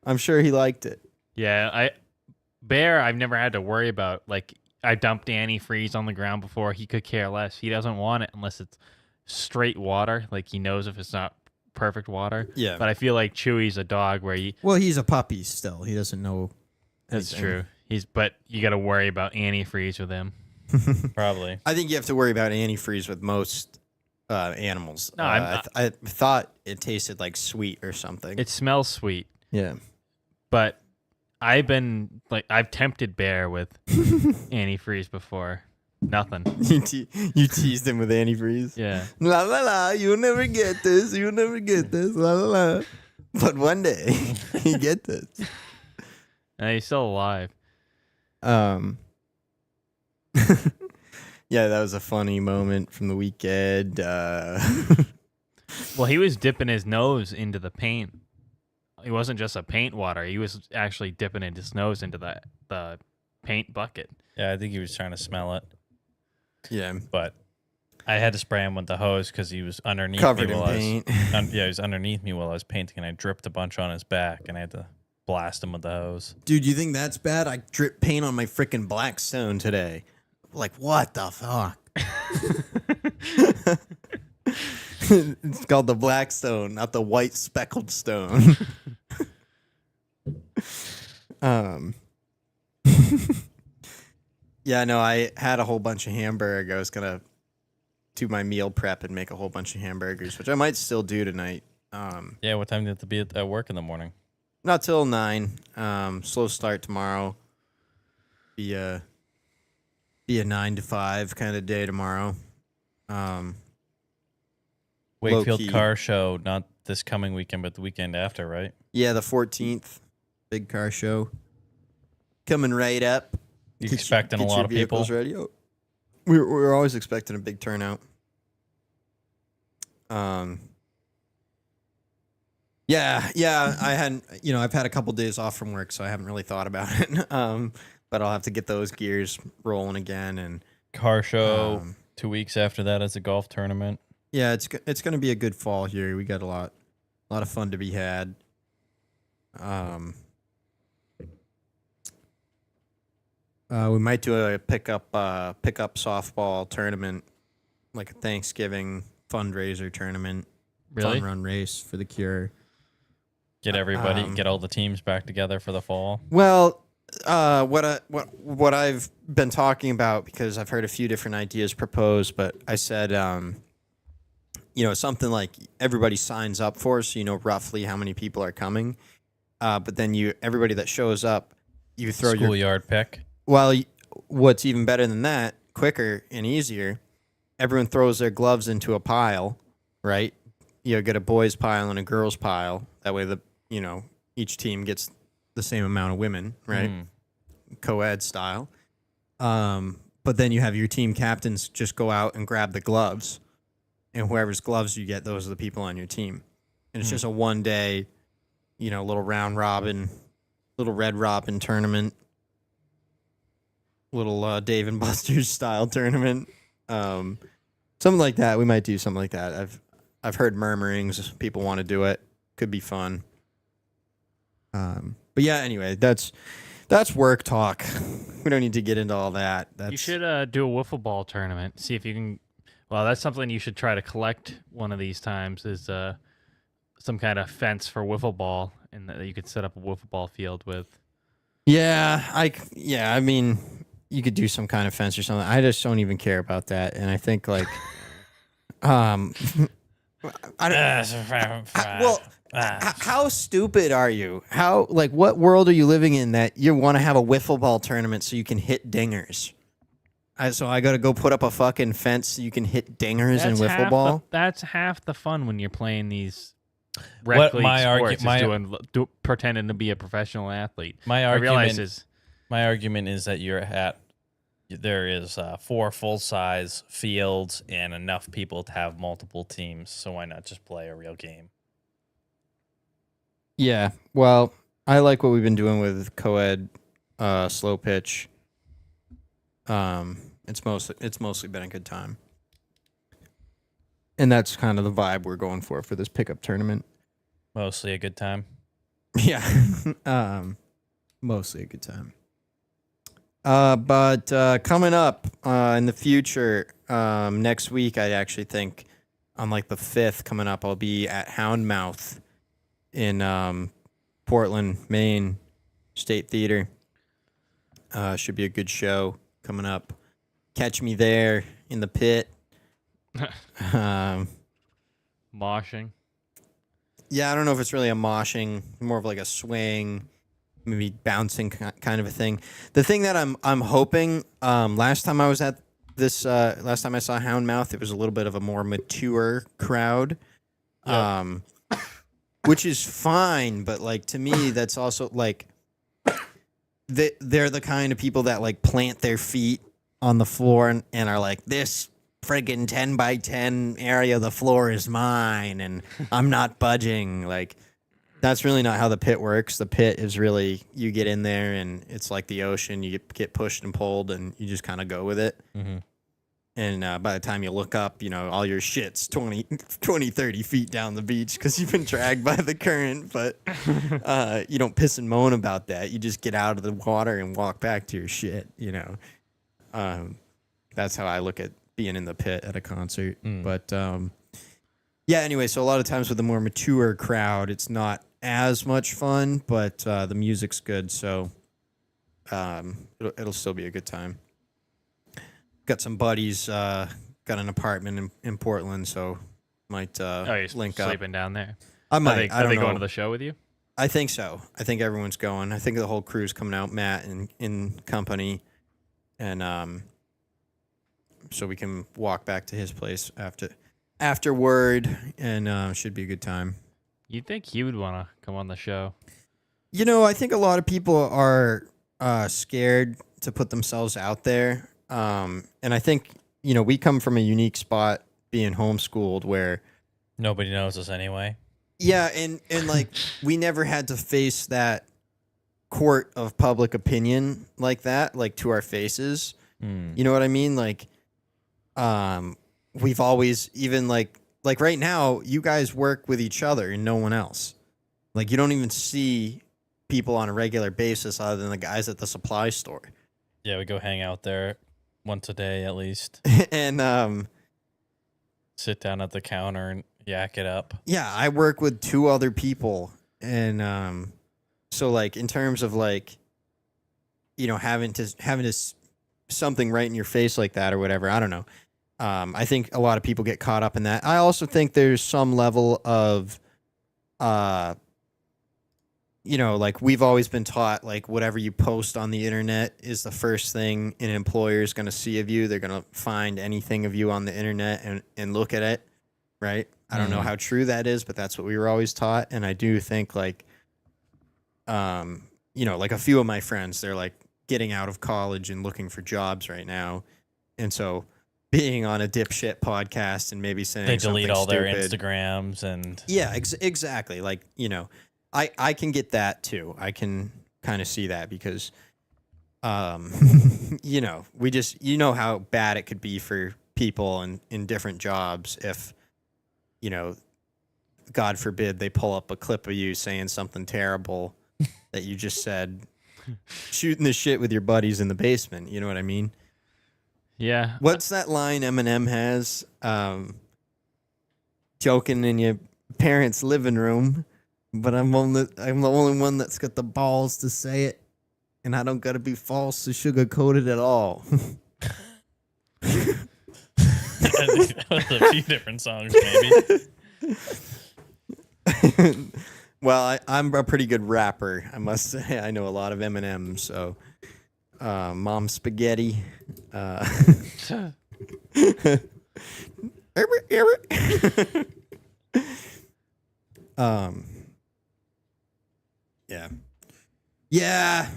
I'm sure he liked it. Yeah, Bear, I've never had to worry about. Like, I dumped antifreeze on the ground before. He could care less. He doesn't want it unless it's straight water. Like, he knows if it's not perfect water. Yeah. But I feel like Chewy's a dog where Well, he's a puppy still. He doesn't know. That's true. But you got to worry about antifreeze with him. Probably. I think you have to worry about antifreeze with most animals. No, I thought it tasted like sweet or something. It smells sweet. Yeah. But I've tempted Bear with antifreeze before. Nothing. You teased him with antifreeze. Yeah. La la la, you'll never get this. You'll never get this. La la la. But one day you get this. And he's still alive. Yeah, that was a funny moment from the weekend. Well, he was dipping his nose into the paint. It wasn't just a paint water. He was actually dipping his nose into the paint bucket. Yeah, I think he was trying to smell it. Yeah. But I had to spray him with the hose because he was underneath Covered me in while paint. he was underneath me while I was painting, and I dripped a bunch on his back, and I had to blast him with the hose. Dude, you think that's bad? I dripped paint on my freaking Blackstone today. Like, what the fuck? It's called the Blackstone, not the white speckled stone. Yeah, no, I had a whole bunch of hamburger. I was going to do my meal prep and make a whole bunch of hamburgers, which I might still do tonight. Yeah, what time do you have to be at work in the morning? Not till 9. Slow start tomorrow. be a 9 to 5 kind of day tomorrow. Wakefield low-key. Car Show, not this coming weekend, but the weekend after, right? Yeah, the 14th, big car show coming right up. You Get expecting a get lot your of people? vehicles ready. Oh, we're always expecting a big turnout. Yeah. I hadn't, I've had a couple days off from work, so I haven't really thought about it. But I'll have to get those gears rolling again. And Car Show, 2 weeks after that is a golf tournament. yeah, it's going to be a good fall here. We got a lot of fun to be had. We might do a pickup softball tournament, like a Thanksgiving fundraiser tournament, Really? fun run race for the cure. Get everybody, get all the teams back together for the fall. Well, what I've been talking about, because I've heard a few different ideas proposed, but I said, something like everybody signs up for, so you know roughly how many people are coming. But then everybody that shows up, you throw your Schoolyard pick. Well, what's even better than that, quicker and easier, everyone throws their gloves into a pile, right? You get a boys pile and a girls pile. That way each team gets the same amount of women, right? Co-ed style. But then you have your team captains just go out and grab the gloves, and whoever's gloves you get, those are the people on your team. And it's just a 1 day, little round robin, little red robin tournament. Little Dave and Buster's style tournament, something like that. We might do something like that. I've heard murmurings. People want to do it. Could be fun. But yeah. Anyway, that's work talk. We don't need to get into all that. You should do a wiffle ball tournament. See if you can. Well, that's something you should try to collect one of these times. Is some kind of fence for wiffle ball, and that you could set up a wiffle ball field with. Yeah. I mean. You could do some kind of fence or something. I just don't even care about that. And I think how stupid are you? What world are you living in that you want to have a wiffle ball tournament so you can hit dingers? So I got to go put up a fucking fence so you can hit dingers in wiffle ball? That's half the fun when you're playing these rec league sports, pretending to be a professional athlete. My argument is that there is 4 full-size fields and enough people to have multiple teams, so why not just play a real game? Yeah, well, I like what we've been doing with co-ed slow pitch. It's mostly been a good time. And that's kind of the vibe we're going for this pickup tournament. Mostly a good time? Yeah, mostly a good time. But coming up in the future, next week, I actually think on the 5th coming up, I'll be at Houndmouth in Portland, Maine State Theater. Should be a good show coming up. Catch me there in the pit. Moshing. Yeah, I don't know if it's really a moshing, more of a swing, maybe bouncing kind of a thing. The thing that I'm hoping, last time I was at this, last time I saw Houndmouth, it was a little bit of a more mature crowd, which is fine. But to me, that's also they're the kind of people that plant their feet on the floor and are like, this friggin' 10 by 10 area of the floor is mine, and I'm not budging. That's really not how the pit works. The pit is really, you get in there and it's like the ocean. You get pushed and pulled and you just kind of go with it. Mm-hmm. And by the time you look up, all your shit's 20, 30 feet down the beach because you've been dragged by the current. But you don't piss and moan about that. You just get out of the water and walk back to your shit, That's how I look at being in the pit at a concert. But yeah, anyway, so a lot of times with a more mature crowd, it's not as much fun, but the music's good, so it'll still be a good time. Got some buddies, got an apartment in Portland, so might link up. Sleeping down there. I might. Are they going to the show with you? I think so. I think everyone's going. I think the whole crew's coming out. Matt in company. and so we can walk back to his place afterward, and should be a good time. You'd think he would want to come on the show. You know, I think a lot of people are scared to put themselves out there, and I think we come from a unique spot being homeschooled where Nobody knows us anyway. yeah, and like we never had to face that court of public opinion like that, like to our faces. You know what I mean? Like, we've always, even like right now, you guys work with each other and no one else. Like, you don't even see people on a regular basis other than the guys at the supply store. Yeah, we go hang out there once a day at least. And Sit down at the counter and yak it up. yeah, I work with 2 other people, and so like in terms of like having to something right in your face like that or whatever, I don't know. I think a lot of people get caught up in that. I also think there's some level of like we've always been taught, like whatever you post on the internet is the first thing an employer is going to see of you. They're going to find anything of you on the internet and look at it, right? I don't know how true that is, but that's what we were always taught. And I do think like, like a few of my friends, they're like getting out of college and looking for jobs right now. And so being on a dipshit podcast and maybe saying They delete all their stupid, Instagrams and yeah, exactly. Like, I can get that too. I can kind of see that because, we just, how bad it could be for people in different jobs if, God forbid they pull up a clip of you saying something terrible that you just said, shooting the shit with your buddies in the basement. You know what I mean? Yeah. What's that line Eminem has? Joking in your parents' living room. But I'm the only one that's got the balls to say it, and I don't gotta be false to sugarcoat it at all. that was a few different songs, maybe. Well, I'm a pretty good rapper, I must say. I know a lot of Eminem, so Mom Spaghetti. Yeah.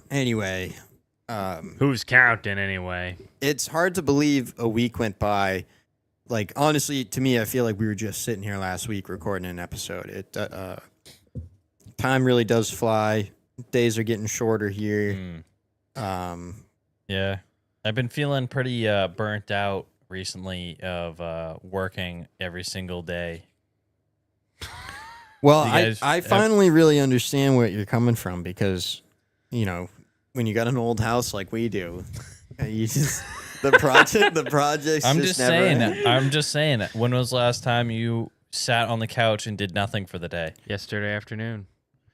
Anyway, Who's counting anyway? it's hard to believe a week went by. Like, honestly, to me, I feel like we were just sitting here last week recording an episode. Time really does fly. Days are getting shorter here. Yeah. I've been feeling pretty burnt out recently of working every single day. Well, You guys I have- finally really understand where you're coming from because, when you got an old house like we do, you just the projects. I'm just just saying. When was the last time you sat on the couch and did nothing for the day? Yesterday afternoon.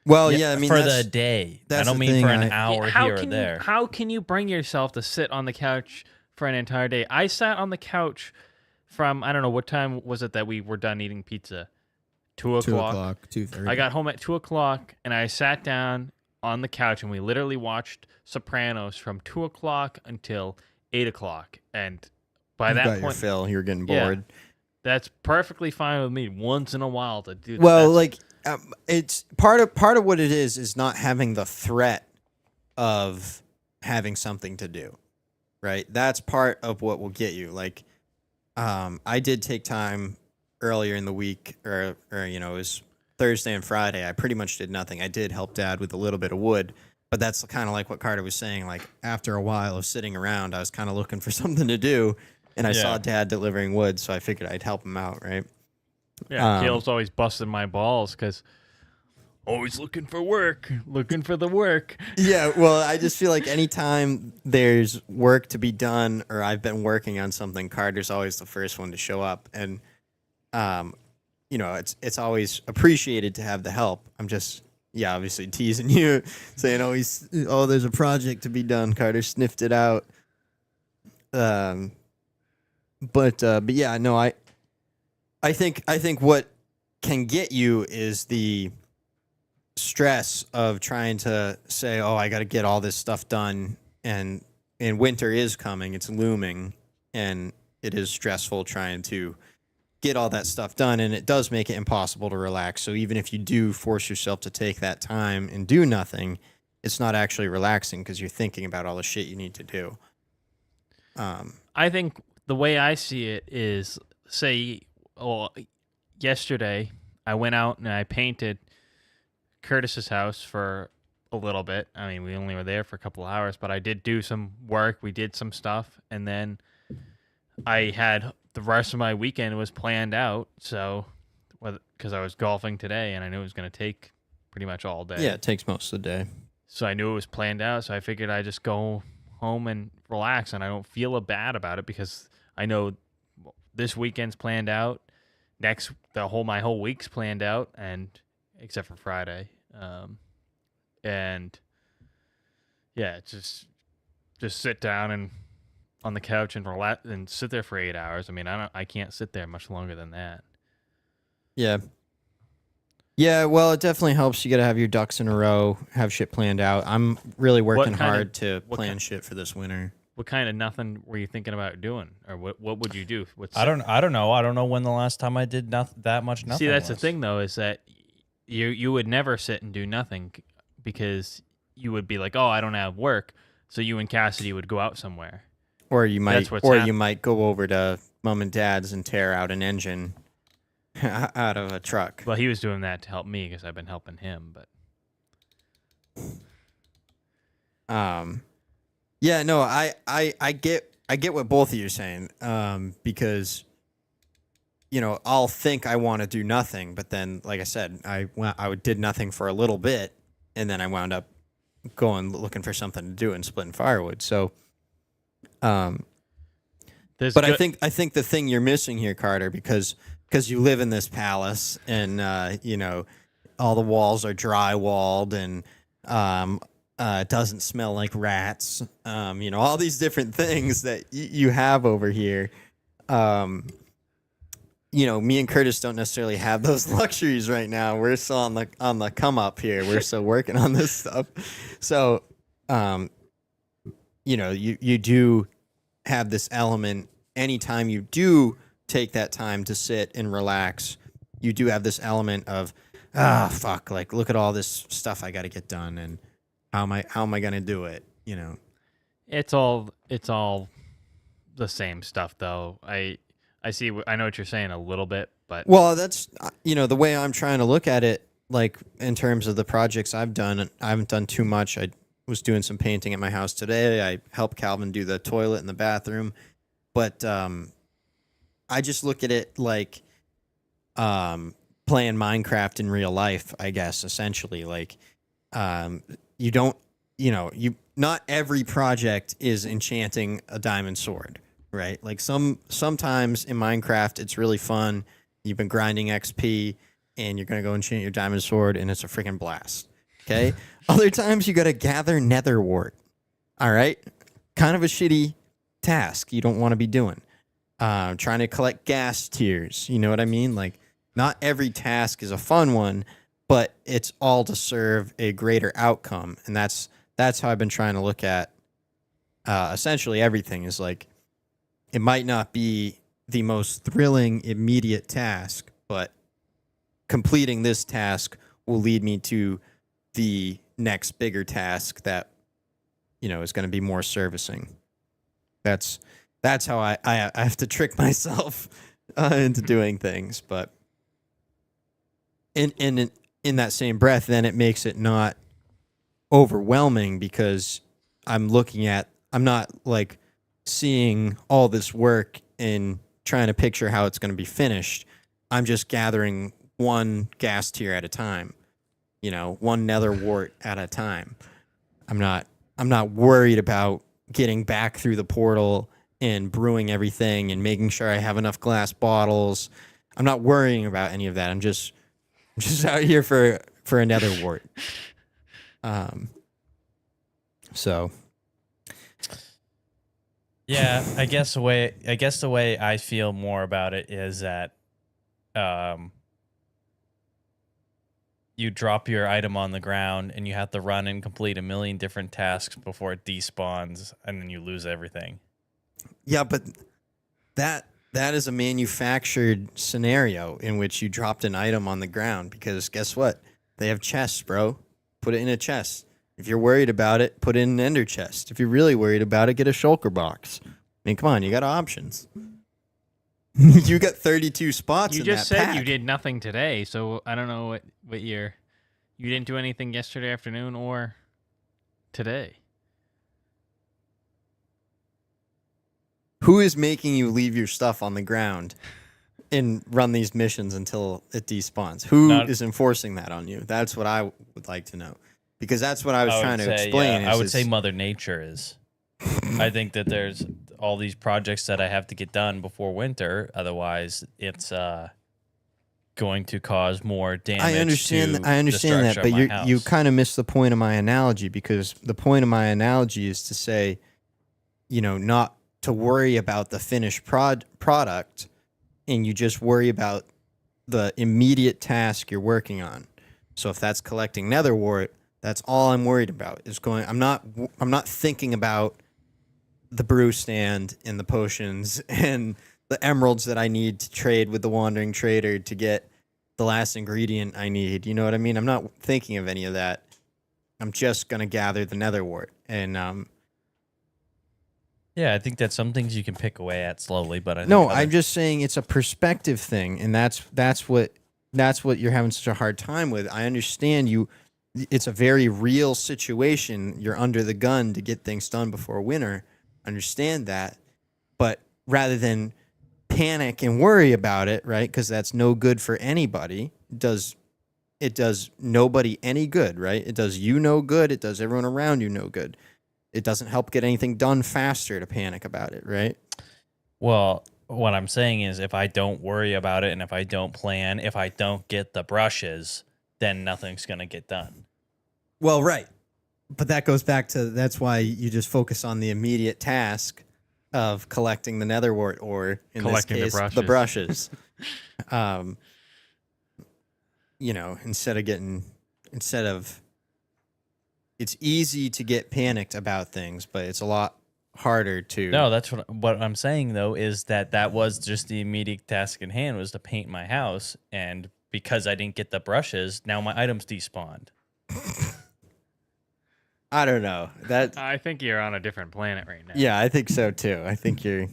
Well, yeah, I mean, for that's, the day. I that's don't the mean thing, for an hour how here or can there. how can you bring yourself to sit on the couch for an entire day? I sat on the couch from, I don't know, what time was it that we were done eating pizza? 2 o'clock. 2:30. I got home at 2 o'clock and I sat down on the couch and we literally watched Sopranos from 2 o'clock until 8 o'clock. And by You that got your point, fill. You're getting Yeah. bored. that's perfectly fine with me once in a while to do that. Well, That's- like it's part of what it is not having the threat of having something to do, right? That's part of what will get you. Like, I did take time earlier in the week, or it was Thursday and Friday. I pretty much did nothing. I did help Dad with a little bit of wood, but that's kind of like what Carter was saying. Like, after a while of sitting around, I was kind of looking for something to do, and I saw Dad delivering wood, so I figured I'd help him out, right? Yeah, Caleb's always busting my balls because always looking for work, looking for the work. Yeah, well, I just feel like anytime there's work to be done or I've been working on something, Carter's always the first one to show up. And, it's always appreciated to have the help. I'm just, obviously teasing you, saying, there's a project to be done. Carter sniffed it out. But yeah, no, I think what can get you is the stress of trying to say, I got to get all this stuff done, and and winter is coming. It's looming, and it is stressful trying to get all that stuff done, and it does make it impossible to relax. So even if you do force yourself to take that time and do nothing, it's not actually relaxing because you're thinking about all the shit you need to do. I think the way I see it is, say, yesterday I went out and I painted Curtis's house for a little bit. I mean, we only were there for a couple of hours, but I did do some work. We did some stuff, and then I had the rest of my weekend was planned out. So, because I was golfing today, and I knew it was going to take pretty much all day. Yeah, it takes most of the day. So I knew it was planned out. So I figured I'd just go home and relax, and I don't feel bad about it because I know this weekend's planned out. My whole week's planned out, and except for Friday. And yeah, just sit down and on the couch and relax and sit there for 8 hours. I mean, I can't sit there much longer than that. Yeah. Yeah, well, it definitely helps. You got to have your ducks in a row, have shit planned out. I'm really working hard to plan shit for this winter. What kind of nothing were you thinking about doing, or what would you do? I don't know. I don't know when the last time I did that much nothing. See, that's was. the thing though, is that you would never sit and do nothing because you would be like, oh, I don't have work, so you and Cassidy would go out somewhere. Or you might go over to mom and dad's and tear out an engine out of a truck. Well, he was doing that to help me because I've been helping him, but yeah, no, I get what both of you are saying. Because I'll think I want to do nothing, but then, like I said, I did nothing for a little bit, and then I wound up going looking for something to do and splitting firewood. So, I think the thing you're missing here, Carter, because you live in this palace and all the walls are drywalled and it doesn't smell like rats. All these different things that you have over here. Me and Curtis don't necessarily have those luxuries right now. We're still on the come up here. We're still working on this stuff. So, you do have this element. Anytime you do take that time to sit and relax, you do have this element of, fuck, like, look at all this stuff I got to get done, and how am I going to do it? It's all the same stuff though. I know what you're saying a little bit, but well, that's the way I'm trying to look at it. Like, in terms of the projects I've done, I haven't done too much. I was doing some painting at my house today. I helped Calvin do the toilet in the bathroom, but I just look at it like playing Minecraft in real life, I guess, essentially. Like, not every project is enchanting a diamond sword, right? Like, sometimes in Minecraft, it's really fun. You've been grinding XP, and you're going to go enchant your diamond sword, and it's a freaking blast, okay? Other times, you got to gather nether wart, all right? Kind of a shitty task you don't want to be doing. Trying to collect gas tiers, you know what I mean? Like, not every task is a fun one, but it's all to serve a greater outcome, and that's how I've been trying to look at essentially everything. Is like, it might not be the most thrilling immediate task, but completing this task will lead me to the next bigger task that is going to be more servicing. That's how I have to trick myself into doing things, but in that same breath, then it makes it not overwhelming because I'm not like seeing all this work and trying to picture how it's going to be finished. I'm just gathering one gas tier at a time, one nether wart at a time. I'm not worried about getting back through the portal and brewing everything and making sure I have enough glass bottles. I'm not worrying about any of that. I'm just out here for a nether wart. So yeah, I guess the way I feel more about it is that you drop your item on the ground and you have to run and complete a million different tasks before it despawns, and then you lose everything. Yeah, but that is a manufactured scenario in which you dropped an item on the ground, because guess what? They have chests, bro. Put it in a chest. If you're worried about it, put it in an ender chest. If you're really worried about it, get a shulker box. I mean, come on, you got options. You got 32 spots You in just that said pack. you did nothing today, so I don't know what you didn't do anything yesterday afternoon or today. Who is making you leave your stuff on the ground and run these missions until it despawns? Who is enforcing that on you? That's what I would like to know. Because that's what I was trying to explain. I would say Mother Nature is. I think that there's all these projects that I have to get done before winter. Otherwise, it's going to cause more damage. I understand that, but you kind of missed the point of my analogy, because the point of my analogy is to say, not to worry about the finished product, and you just worry about the immediate task you're working on. So if that's collecting nether wart, that's all I'm worried about. I'm not thinking about the brew stand and the potions and the emeralds that I need to trade with the wandering trader to get the last ingredient I need. You know what I mean? I'm not thinking of any of that. I'm just going to gather the nether wart. And yeah, I think that some things you can pick away at slowly, but I'm just saying it's a perspective thing, and that's what you're having such a hard time with. I understand you. It's a very real situation. You're under the gun to get things done before winter. Understand that, but rather than panic and worry about it, right? Because that's no good for anybody. It does nobody any good, right? It does you no good. It does everyone around you no good. It doesn't help get anything done faster to panic about it, right? Well, what I'm saying is, if I don't worry about it and if I don't plan, if I don't get the brushes, then nothing's going to get done. Well, right. But that goes back to, that's why you just focus on the immediate task of collecting the nether wart, or in Collecting this case, the brushes. Instead of, it's easy to get panicked about things, but it's a lot harder to. No, that's what I'm saying, though, is that was just the immediate task in hand, was to paint my house. And because I didn't get the brushes, now my items despawned. I don't know. I think you're on a different planet right now. Yeah, I think so too. I think you're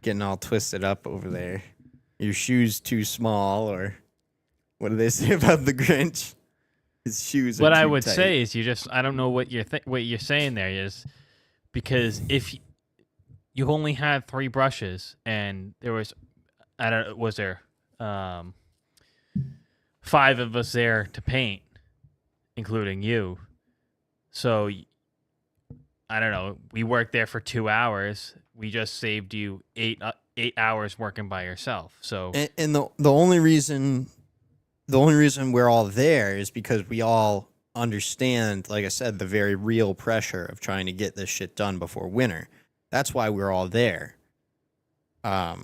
getting all twisted up over there. Your shoes too small, or what do they say about the Grinch? His shoes are What too I would tight. say is, I don't know what you're saying there is, because if you only had 3 brushes and there was, was there 5 of us there to paint, including you. So, I don't know, we worked there for 2 hours. We just saved you 8 hours working by yourself. So, and the only reason we're all there is because we all understand, like I said, the very real pressure of trying to get this shit done before winter. That's why we're all there. We're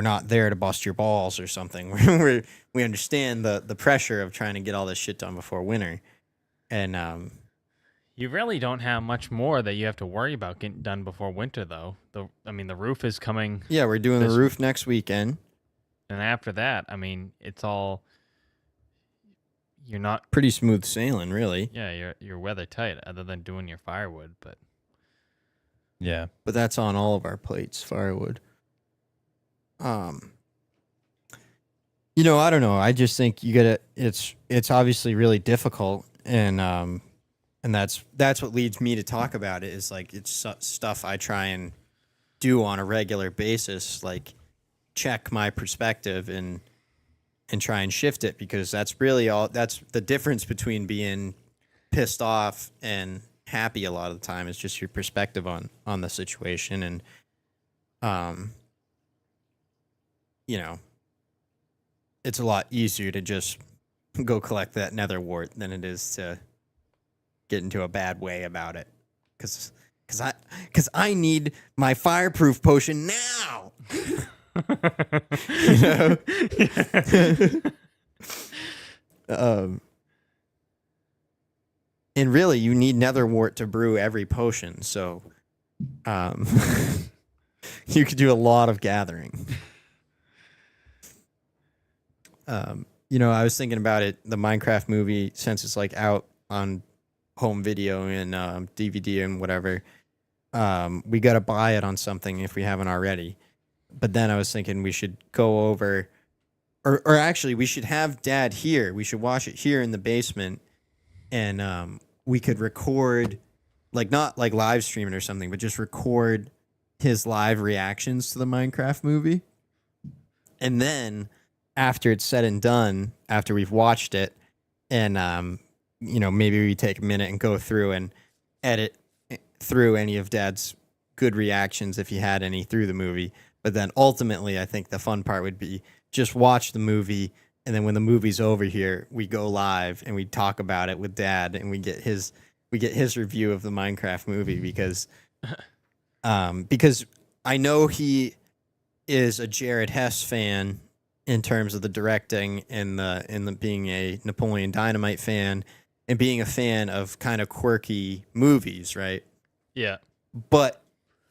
not there to bust your balls or something. We understand the pressure of trying to get all this shit done before winter. And you really don't have much more that you have to worry about getting done before winter, though. The roof is coming. Yeah, we're doing the roof next weekend. And after that, it's all, you're not pretty smooth sailing, really. Yeah, you're weather tight, other than doing your firewood, but yeah. But that's on all of our plates, firewood. I don't know. I just think you gotta. It's obviously really difficult, and that's what leads me to talk about it. Is like, it's stuff I try and do on a regular basis, like check my perspective and try and shift it, because that's really all. That's the difference between being pissed off and happy a lot of the time, is just your perspective on the situation. And it's a lot easier to just go collect that nether wart than it is to get into a bad way about it, because I need my fireproof potion now. And really, you need netherwort to brew every potion, so you could do a lot of gathering. I was thinking about it, the Minecraft movie, since it's like out on home video and DVD and whatever, we got to buy it on something if we haven't already. But then I was thinking we should go over, or actually we should have Dad here. We should watch it here in the basement, and we could record, like not like live stream it or something, but just record his live reactions to the Minecraft movie. And then after it's said and done, after we've watched it, and maybe we take a minute and go through and edit through any of Dad's good reactions if he had any through the movie. But then ultimately, I think the fun part would be just watch the movie, and then when the movie's over here, we go live and we talk about it with Dad, and we get his review of the Minecraft movie because I know he is a Jared Hess fan in terms of the directing and the being a Napoleon Dynamite fan and being a fan of kind of quirky movies, right? Yeah. But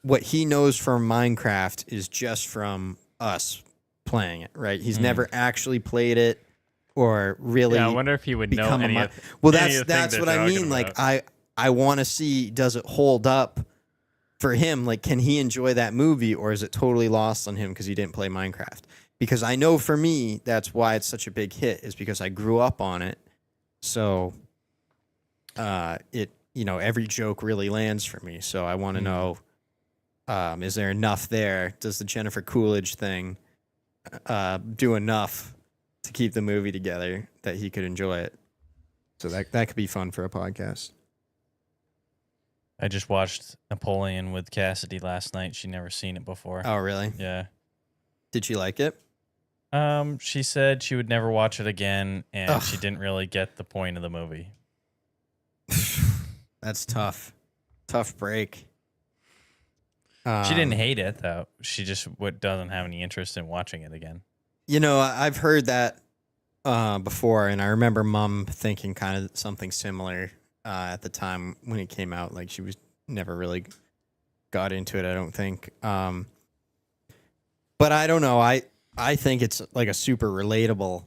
what he knows from Minecraft is just from us playing it, right? He's never actually played it or really. Yeah, I wonder if he would know any of. Well, any of the that's things what they're I mean. talking Like about. I want to see, does it hold up for him? Like, can he enjoy that movie, or is it totally lost on him because he didn't play Minecraft? Because I know for me, that's why it's such a big hit, is because I grew up on it. So, every joke really lands for me. So I want to know, is there enough there? Does the Jennifer Coolidge thing do enough to keep the movie together that he could enjoy it? So that could be fun for a podcast. I just watched Napoleon with Cassidy last night. She'd never seen it before. Oh, really? Yeah. Did she like it? She said she would never watch it again, and Ugh. she didn't really get the point of the movie. That's tough. Tough break. She didn't hate it, though. She just doesn't have any interest in watching it again. I've heard that before, and I remember Mom thinking kind of something similar at the time when it came out. Like, she was never really got into it, I don't think. But I don't know. I think it's like a super relatable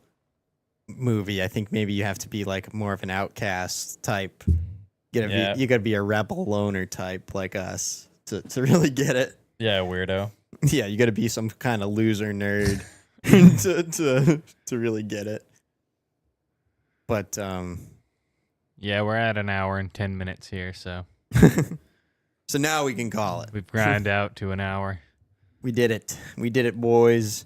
movie. I think maybe you have to be like more of an outcast type. You gotta be a rebel loner type like us to really get it. Yeah, weirdo. Yeah, you gotta be some kind of loser nerd to really get it. But Yeah, we're at an hour and 10 minutes here, so so now we can call it. we've grind out to an hour. We did it. We did it, boys.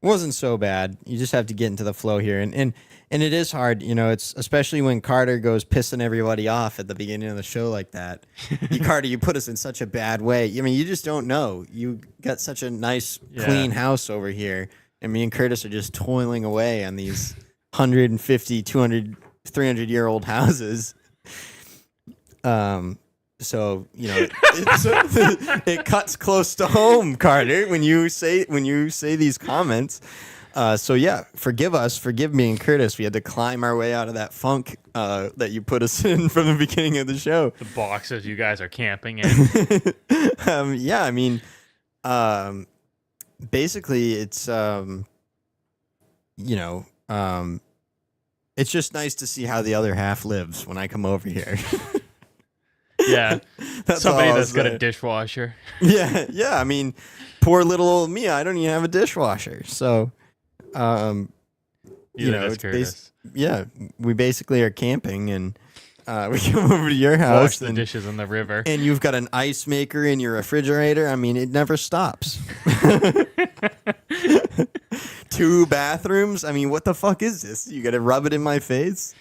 It wasn't so bad. You just have to get into the flow here. And it is hard, it's especially when Carter goes pissing everybody off at the beginning of the show like that. Carter, you put us in such a bad way. I mean, you just don't know. You got such a nice, clean house over here. And me and Curtis are just toiling away on these 150, 200, 300-year-old houses. So, it cuts close to home, Carter, when you say these comments. So yeah, forgive me and Curtis. We had to climb our way out of that funk that you put us in from the beginning of the show. The boxes you guys are camping in. Yeah, I mean, basically it's it's just nice to see how the other half lives when I come over here. Yeah. That's Somebody all I'll that's got say. a dishwasher. Yeah. I mean, poor little old me. I don't even have a dishwasher. So, Neither does Curtis. we basically are camping, and we come over to your house. Wash the dishes in the river. And you've got an ice maker in your refrigerator. I mean, it never stops. 2 bathrooms. I mean, what the fuck is this? You got to rub it in my face.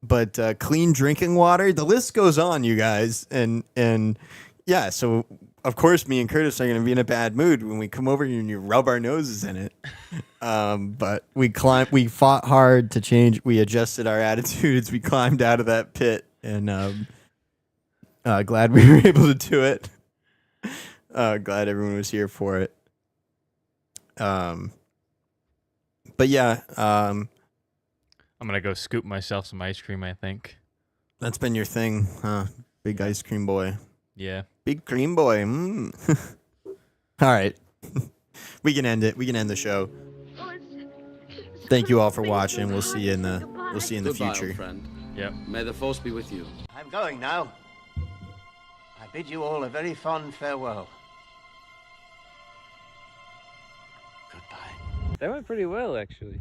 But clean drinking water. The list goes on, you guys. And yeah, so of course me and Curtis are going to be in a bad mood when we come over here and you rub our noses in it. But we fought hard to change. We adjusted our attitudes. We climbed out of that pit, and glad we were able to do it. Glad everyone was here for it. But But yeah, I'm gonna go scoop myself some ice cream, I think. that's been your thing, huh? Big ice cream boy. Yeah. Big cream boy. All right. We can end it. We can end the show. Thank you all for watching. We'll see you in the Goodbye, future. old friend. Yep. May the force be with you. I'm going now. I bid you all a very fond farewell. Goodbye. That went pretty well, actually.